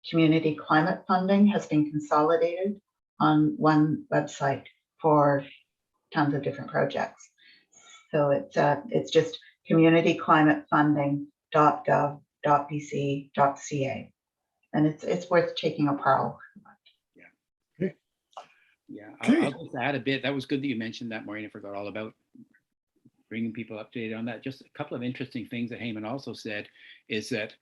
community climate funding has been consolidated on one website for tons of different projects. So it's just communityclimatefunding.gov.bc.ca, and it's worth taking a pearl. Yeah, I'll just add a bit. That was good that you mentioned that, Maureen. I forgot all about bringing people up to date on that. Just a couple of interesting things that Heyman also said is that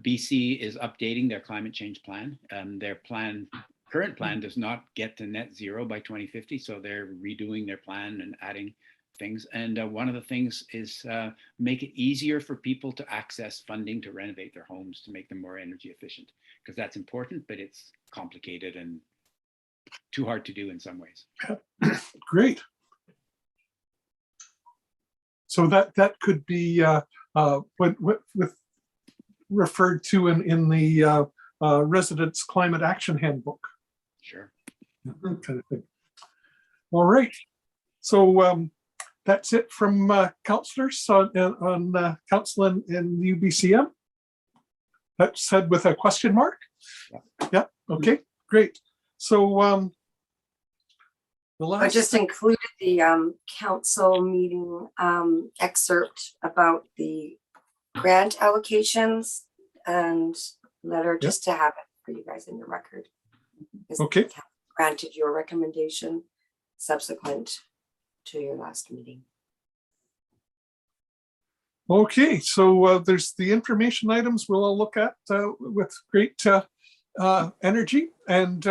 BC is updating their climate change plan. Their current plan does not get to net zero by 2050, so they're redoing their plan and adding things. And one of the things is make it easier for people to access funding to renovate their homes to make them more energy efficient, because that's important, but it's complicated and too hard to do in some ways. Great. So that could be with referred to in the Residents Climate Action Handbook. Sure. Kind of thing. All right. So that's it from councillors on council in the UBCM. That's said with a question mark. Yeah. Okay. Great. So the last. I just included the council meeting excerpt about the grant allocations and letter, just to have it for you guys in your record. Okay. Granted your recommendation subsequent to your last meeting. Okay, so there's the information items we'll all look at with great energy. And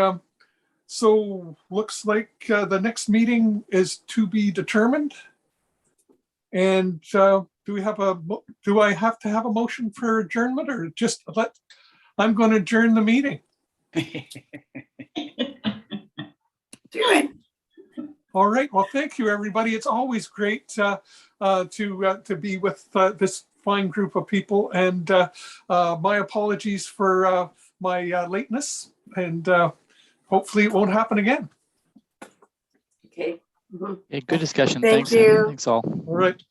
so looks like the next meeting is to be determined. And do I have to have a motion for adjournment, or just I'm going to adjourn the meeting? Do it. All right. Well, thank you, everybody. It's always great to be with this fine group of people. And my apologies for my lateness. And hopefully it won't happen again. Okay. Mhm. Okay, good discussion. Thank Thanks. you. Thanks all. All right.